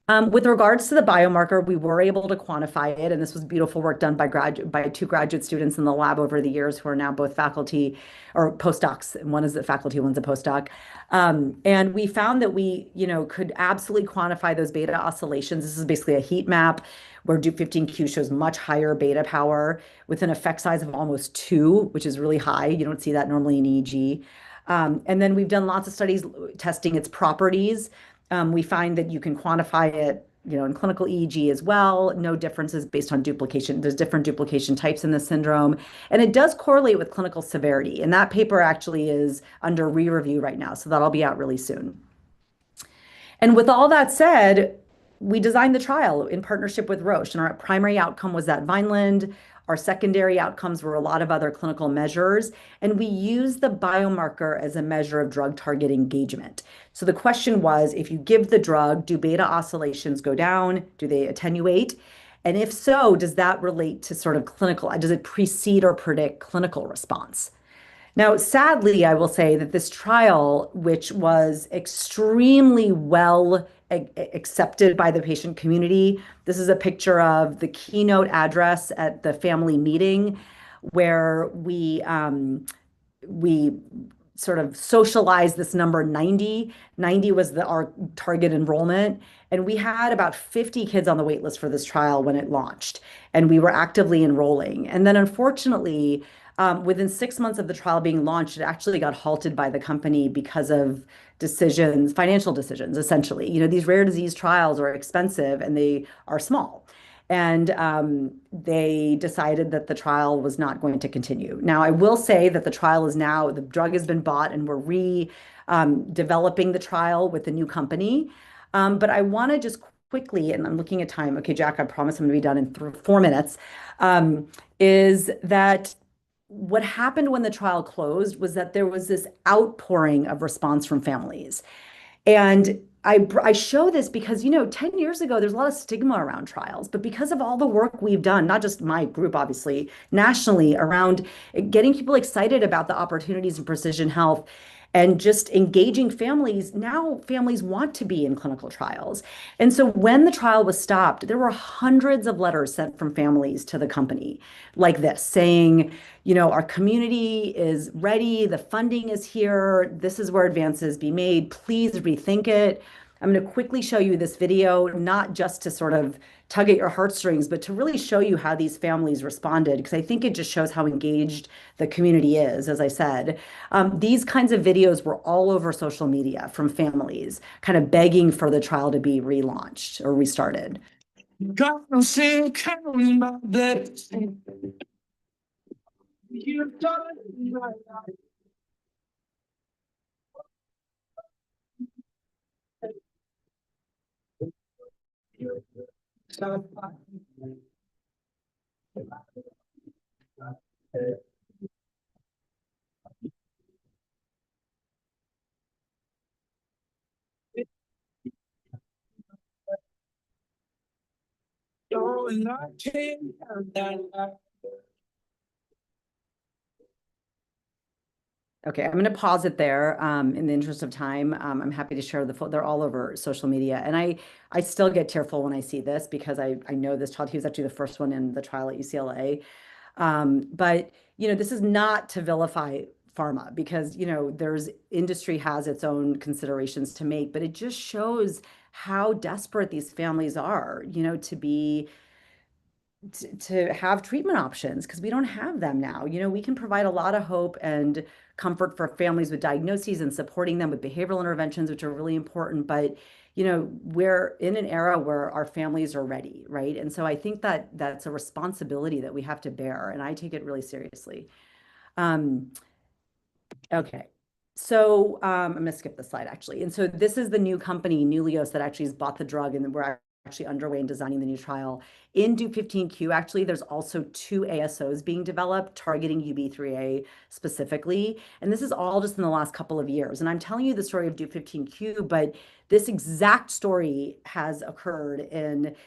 S2: With regards to the biomarker, we were able to quantify it, and this was beautiful work done by two graduate students in the lab over the years who are now both faculty or postdocs. One is a faculty, one's a postdoc. And we found that we, could absolutely quantify those beta oscillations. This is basically a heat map where Duke 15Q shows much higher beta power with an effect size of almost 2, which is really high. You don't see that normally in EEG. And then we've done lots of studies testing its properties. We find that you can quantify it, in clinical EEG as well. No differences based on duplication. There's different duplication types in the syndrome, and it does correlate with clinical severity. And that paper actually is under re-review right now, so that'll be out really soon. And with all that said, we designed the trial in partnership with Roche, and our primary outcome was that Vineland. Our secondary outcomes were a lot of other clinical measures, and we used the biomarker as a measure of drug target engagement. So the question was, if you give the drug, do beta oscillations go down? Do they attenuate? And if so, does that relate to sort of clinical? Does it precede or predict clinical response? Now, sadly, I will say that this trial, which was extremely well accepted by the patient community, this is a picture of the keynote address at the family meeting where we sort of socialized this number 90. 90 was our target enrollment. And we had about 50 kids on the wait list for this trial when it launched. And we were actively enrolling. And then unfortunately, within 6 months of the trial being launched, it actually got halted by the company because of decisions, financial decisions, essentially. These rare disease trials are expensive and they are small. And they decided that the trial was not going to continue. Now, I will say that the trial is now, the drug has been bought and we're developing the trial with a new company. But I want to just quickly, and I'm looking at time. Okay, Jack, I promise I'm going to be done in 4 minutes. Is that what happened when the trial closed was that there was this outpouring of response from families. And I show this because, 10 years ago, there's a lot of stigma around trials, but because of all the work we've done, not just my group, obviously, nationally around getting people excited about the opportunities in precision health and just engaging families, now families want to be in clinical trials. And so when the trial was stopped, there were hundreds of letters sent from families to the company like this saying, our community is ready, the funding is here, this is where advances be made, please rethink it. I'm going to quickly show you this video, not just to sort of tug at your heartstrings, but to really show you how these families responded, because I think it just shows how engaged the community is, as I said. These kinds of videos were all over social media from families, kind of begging for the trial to be relaunched or restarted. Okay, I'm going to pause it there in the interest of time. I'm happy to share they're all over social media. And I still get tearful when I see this because I know this child. He was actually the first one in the trial at UCLA. But, this is not to vilify pharma because, there's industry has its own considerations to make, but it just shows how desperate these families are, to have treatment options because we don't have them now. We can provide a lot of hope and comfort for families with diagnoses and supporting them with behavioral interventions, which are really important. But, we're in an era where our families are ready, right? And so I think that that's a responsibility that we have to bear, and I take it really seriously. Um, Okay. So I'm going to skip the slide actually. And so this is the new company, Nuleos, that actually has bought the drug, and we're actually underway in designing the new trial. In DUP15Q, actually, there's also two ASOs being developed targeting UB3A specifically. And this is all just in the last couple of years. And I'm telling you the story of DUP15Q, but this exact story has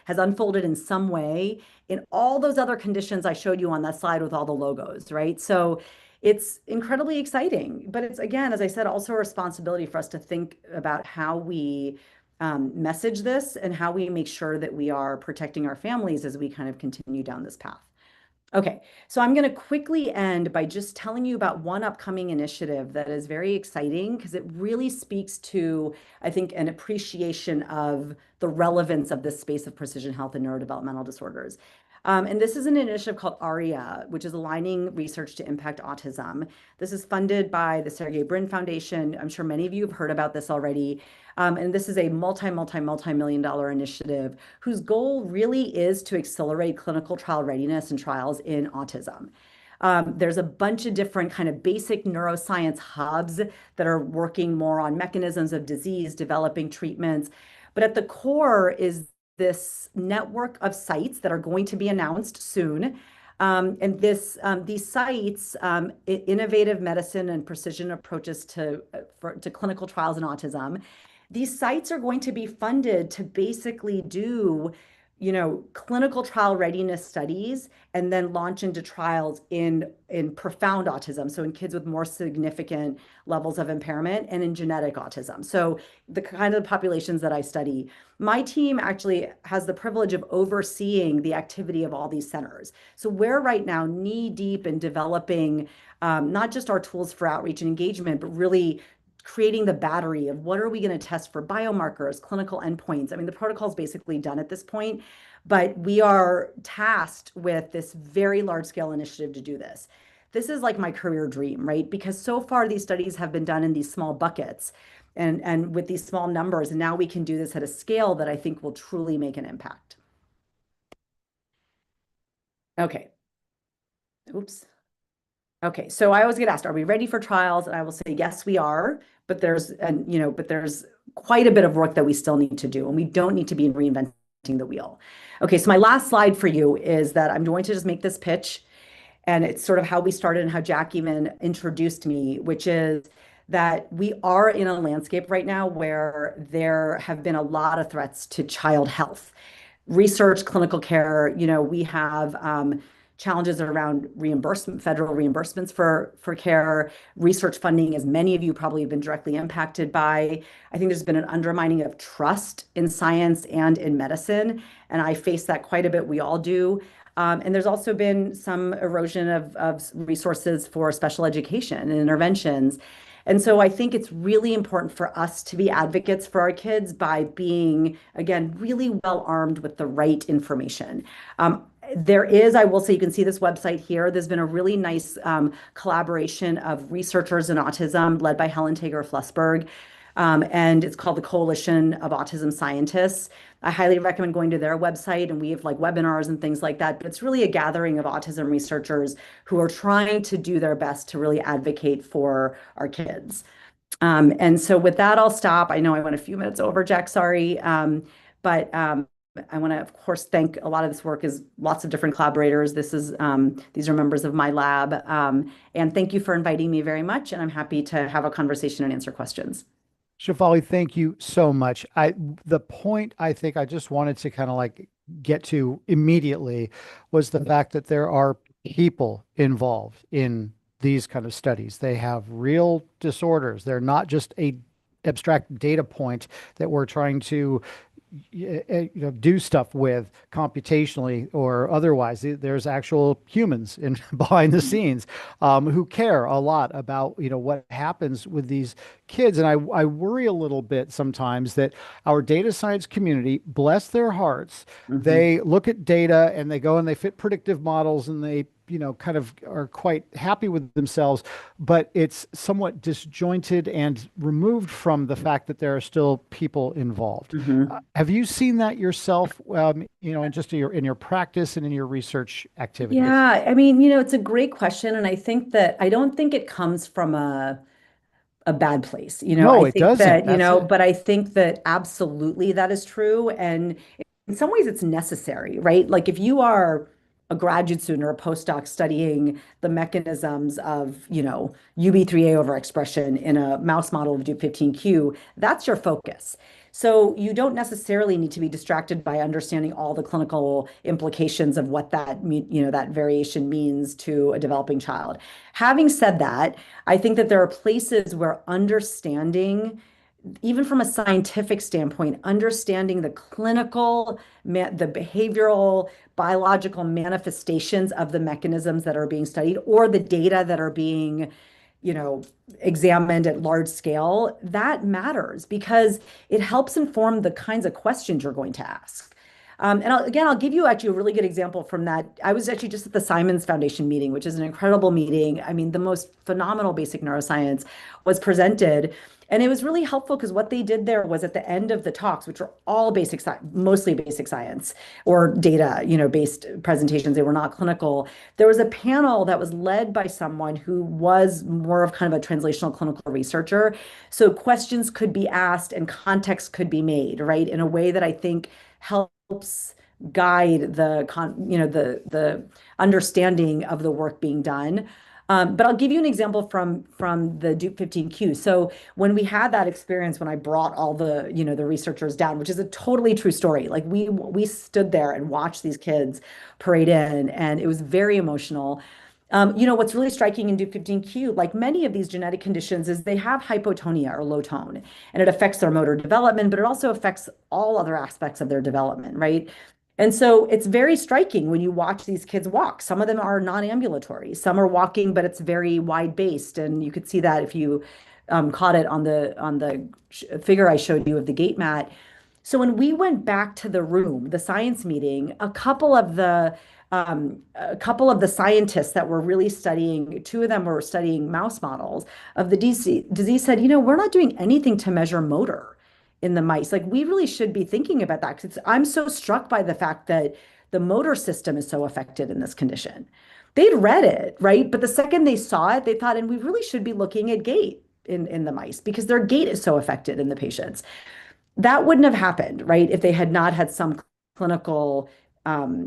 S2: unfolded in some way in all those other conditions I showed you on that slide with all the logos, right? So it's incredibly exciting, but it's, again, as I said, also a responsibility for us to think about how we message this and how we make sure that we are protecting our families as we kind of continue down this path. Okay, so I'm going to quickly end by just telling you about one upcoming initiative that is very exciting because it really speaks to, I think, an appreciation of the relevance of this space of precision health and neurodevelopmental disorders. And this is an initiative called ARIA, which is aligning research to impact autism. This is funded by the Sergey Brin Foundation. I'm sure many of you have heard about this already. And this is a multi-million dollar initiative whose goal really is to accelerate clinical trial readiness and trials in autism. There's a bunch of different kind of basic neuroscience hubs that are working more on mechanisms of disease, developing treatments. But at the core is this network of sites that are going to be announced soon. And these sites, innovative medicine and precision approaches to clinical trials in autism, these sites are going to be funded to basically do, clinical trial readiness studies and then launch into trials in profound autism, so in kids with more significant levels of impairment and in genetic autism. So the kind of populations that I study, my team actually has the privilege of overseeing the activity of all these centers. So we're right now knee deep in developing not just our tools for outreach and engagement, but really creating the battery of what are we going to test for biomarkers, clinical endpoints. I mean, the protocol is basically done at this point, but we are tasked with this very large scale initiative to do this. This is like my career dream, right? Because so far these studies have been done in these small buckets and with these small numbers, and now we can do this at a scale that I think will truly make an impact. Okay. Oops. Okay, so I always get asked, are we ready for trials? And I will say, yes, we are, but there's quite a bit of work that we still need to do, and we don't need to be reinventing the wheel. Okay, so my last slide for you is that I'm going to just make this pitch, and it's sort of how we started and how Jack even introduced me, which is that we are in a landscape right now where there have been a lot of threats to child health. Research, clinical care, we have challenges around reimbursement, federal reimbursements for care, research funding, as many of you probably have been directly impacted by. I think there's been an undermining of trust in science and in medicine, and I face that quite a bit. We all do. And there's also been some erosion of resources for special education and interventions. And so I think it's really important for us to be advocates for our kids by being, again, really well armed with the right information. I will say, you can see this website here. There's been a really nice collaboration of researchers in autism led by Helen Tager-Flussberg. And it's called the Coalition of Autism Scientists. I highly recommend going to their website, and we have like webinars and things like that. But it's really a gathering of autism researchers who are trying to do their best to really advocate for our kids. And so with that, I'll stop. I know I went a few minutes over, Jack, sorry. But I want to, of course, thank a lot of this work is lots of different collaborators. These are members of my lab. And thank you for inviting me very much. And I'm happy to have a conversation and answer questions.
S1: Shafali, thank you so much. The point I think I just wanted to kind of like get to immediately was the fact that there are people involved in these kind of studies. They have real disorders. They're not just a abstract data point that we're trying to do stuff with computationally or otherwise. There's actual humans in behind the scenes who care a lot about what happens with these kids. And I worry a little bit sometimes that our data science community, bless their hearts,
S2: Hmm.
S1: they look at data and they go and they fit predictive models and they kind of are quite happy with themselves, but it's somewhat disjointed and removed from the fact that there are still people involved.
S2: Hmm.
S1: Have you seen that yourself, in just in your practice and in your research activities?
S2: Yeah, I mean, it's a great question, and I think that I don't think it comes from a bad place. I
S1: No, it
S2: think
S1: doesn't.
S2: that,
S1: That's it.
S2: but I think that absolutely that is true. And in some ways it's necessary, right? Like if you are a graduate student or a postdoc studying the mechanisms of, UB3A overexpression in a mouse model of Dup15q, that's your focus. So you don't necessarily need to be distracted by understanding all the clinical implications of what that variation means to a developing child. Having said that, I think that there are places where understanding, even from a scientific standpoint, understanding the clinical, the behavioral, biological manifestations of the mechanisms that are being studied or the data that are being, you know, examined at large scale, that matters because it helps inform the kinds of questions you're going to ask. And I'll give you actually a really good example from that. I was actually just at the Simons Foundation meeting, which is an incredible meeting. I mean, the most phenomenal basic neuroscience was presented. And it was really helpful because what they did there was at the end of the talks, which were all basic science, mostly basic science or data, based presentations, they were not clinical. There was a panel that was led by someone who was more of kind of a translational clinical researcher. So questions could be asked and context could be made, right, in a way that I think helps guide the understanding of the work being done. But I'll give you an example from the Duke 15Q. So when we had that experience, when I brought all the researchers down, which is a totally true story, like we stood there and watched these kids parade in, and it was very emotional. What's really striking in Duke 15Q, like many of these genetic conditions, is they have hypotonia or low tone, and it affects their motor development, but it also affects all other aspects of their development, right? And so it's very striking when you watch these kids walk. Some of them are non-ambulatory, some are walking, but it's very wide-based, and you could see that if you caught it on the figure I showed you of the gait mat. So when we went back to the room, the science meeting, a couple of the scientists that were really studying, two of them were studying mouse models of the disease, said, we're not doing anything to measure motor in the mice. Like we really should be thinking about that because I'm so struck by the fact that the motor system is so affected in this condition. They'd read it, right? But the second they saw it, they thought, and we really should be looking at gait in the mice because their gait is so affected in the patients. That wouldn't have happened, right, if they had not had some clinical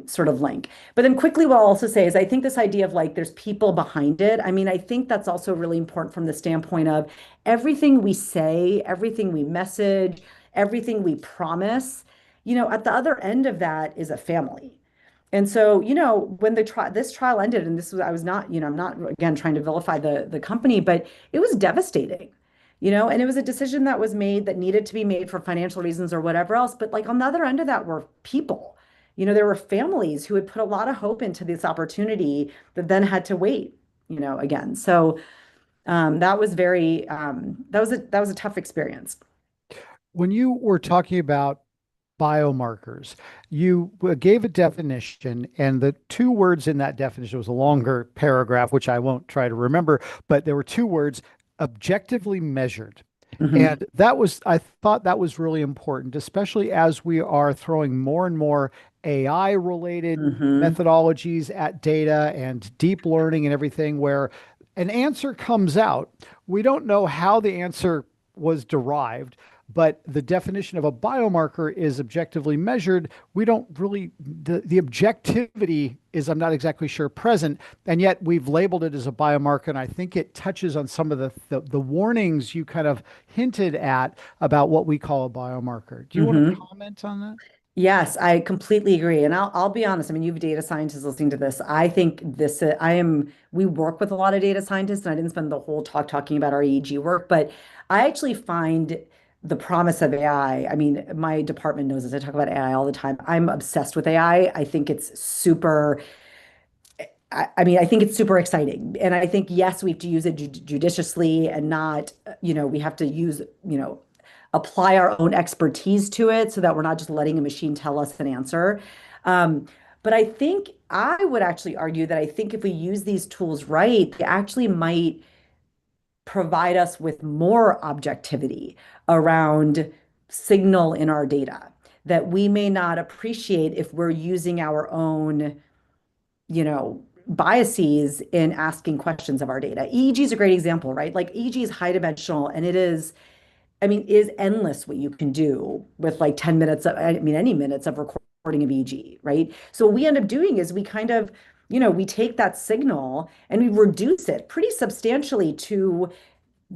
S2: sort of link. But then quickly, what I'll also say is I think this idea of like there's people behind it. I mean, I think that's also really important from the standpoint of everything we say, everything we message, everything we promise, at the other end of that is a family. And so, when this trial ended, and I was not, I'm not again trying to vilify the company, but it was devastating, and it was a decision that was made that needed to be made for financial reasons or whatever else. But like on the other end of that were people. There were families who had put a lot of hope into this opportunity that then had to wait, again. So that was a tough experience.
S1: When you were talking about biomarkers, you gave a definition, and the two words in that definition was a longer paragraph, which I won't try to remember, but there were two words: objectively measured.
S2: Hmm.
S1: And I thought that was really important, especially as we are throwing more and more AI related
S2: Hmm.
S1: methodologies at data and deep learning and everything, where an answer comes out. We don't know how the answer was derived, but the definition of a biomarker is objectively measured. We don't really, the objectivity is, I'm not exactly sure, present, and yet we've labeled it as a biomarker. And I think it touches on some of the warnings you kind of hinted at about what we call a biomarker. Do you want to
S2: Hmm.
S1: comment on that?
S2: Yes, I completely agree. And I'll be honest. I mean, you have data scientists listening to this. I think we work with a lot of data scientists, and I didn't spend the whole talk talking about our EEG work, but I actually find the promise of AI. I mean, my department knows this. I talk about AI all the time. I'm obsessed with AI. I think it's super, I mean, I think it's super exciting. And I think, yes, we have to use it judiciously and not, we have to use, apply our own expertise to it so that we're not just letting a machine tell us an answer. Um, but I think I would actually argue that I think if we use these tools right, they actually might provide us with more objectivity around signal in our data that we may not appreciate if we're using our own, biases in asking questions of our data. EEG is a great example, right? Like EEG is high dimensional and it is, I mean, is endless what you can do with like 10 minutes of, I mean, any minutes of recording of EEG, right? So what we end up doing is we kind of, we take that signal and we reduce it pretty substantially to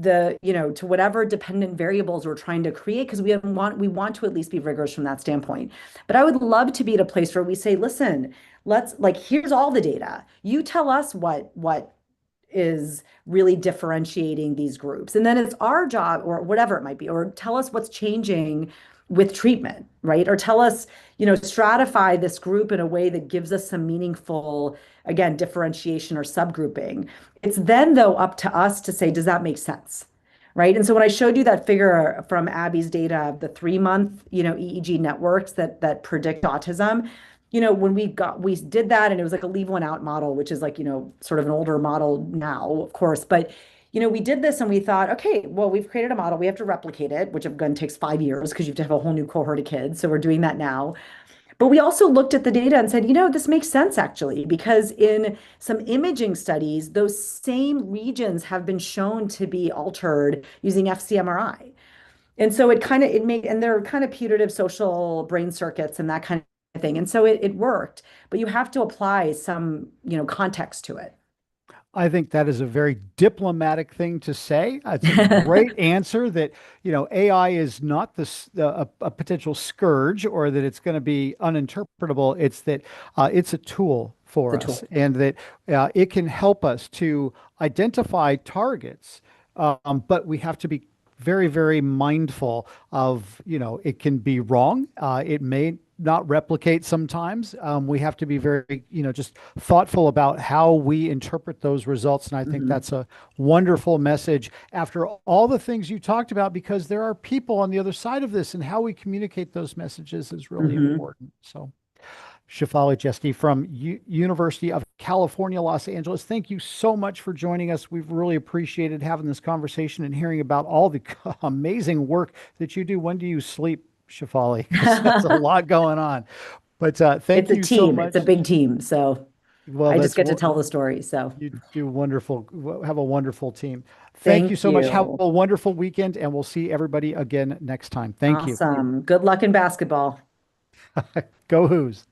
S2: to whatever dependent variables we're trying to create because we want to at least be rigorous from that standpoint. But I would love to be at a place where we say, listen, let's like here's all the data. You tell us what is really differentiating these groups. And then it's our job, or whatever it might be, or tell us what's changing with treatment, right? Or tell us, stratify this group in a way that gives us some meaningful, again, differentiation or subgrouping. It's then, though, up to us to say, does that make sense? Right. And so when I showed you that figure from Abby's data, the 3 month, EEG networks that predict autism, when we did that and it was like a leave one out model, which is like, sort of an older model now, of course. But, we did this and we thought, okay, well, we've created a model. We have to replicate it, which again takes 5 years because you have to have a whole new cohort of kids. So we're doing that now. But we also looked at the data and said, this makes sense actually, because in some imaging studies, those same regions have been shown to be altered using fCMRI. And so it made, and they're kind of putative social brain circuits and that kind of thing. And so it worked, but you have to apply some, context to it.
S1: I think that is a very diplomatic thing to say. It's a great answer that, AI is not a potential scourge or that it's going to be uninterpretable. It's that it's a tool for
S2: The
S1: us
S2: tool.
S1: and that it can help us to identify targets. But we have to be very, very mindful of, it can be wrong. It may not replicate sometimes. We have to be very, just thoughtful about how we interpret those results. And I think
S2: Mhm.
S1: that's a wonderful message after all the things you talked about, because there are people on the other side of this, and how we communicate those messages is really
S2: Mhm.
S1: important. So, Shafali Jeste from University of California, Los Angeles. Thank you so much for joining us. We've really appreciated having this conversation and hearing about all the amazing work that you do. When do you sleep, Shafali? Because that's a lot going on. But
S2: It's
S1: thank
S2: a
S1: you so
S2: team. It's a
S1: much.
S2: big team. So
S1: Well,
S2: I just get to tell the story. So
S1: you do wonderful. Have a wonderful team. Thank you
S2: thank
S1: so much. Have
S2: you.
S1: a wonderful weekend, and we'll see everybody again next time. Thank you.
S2: Awesome. Good luck in basketball.
S1: Go Hoos.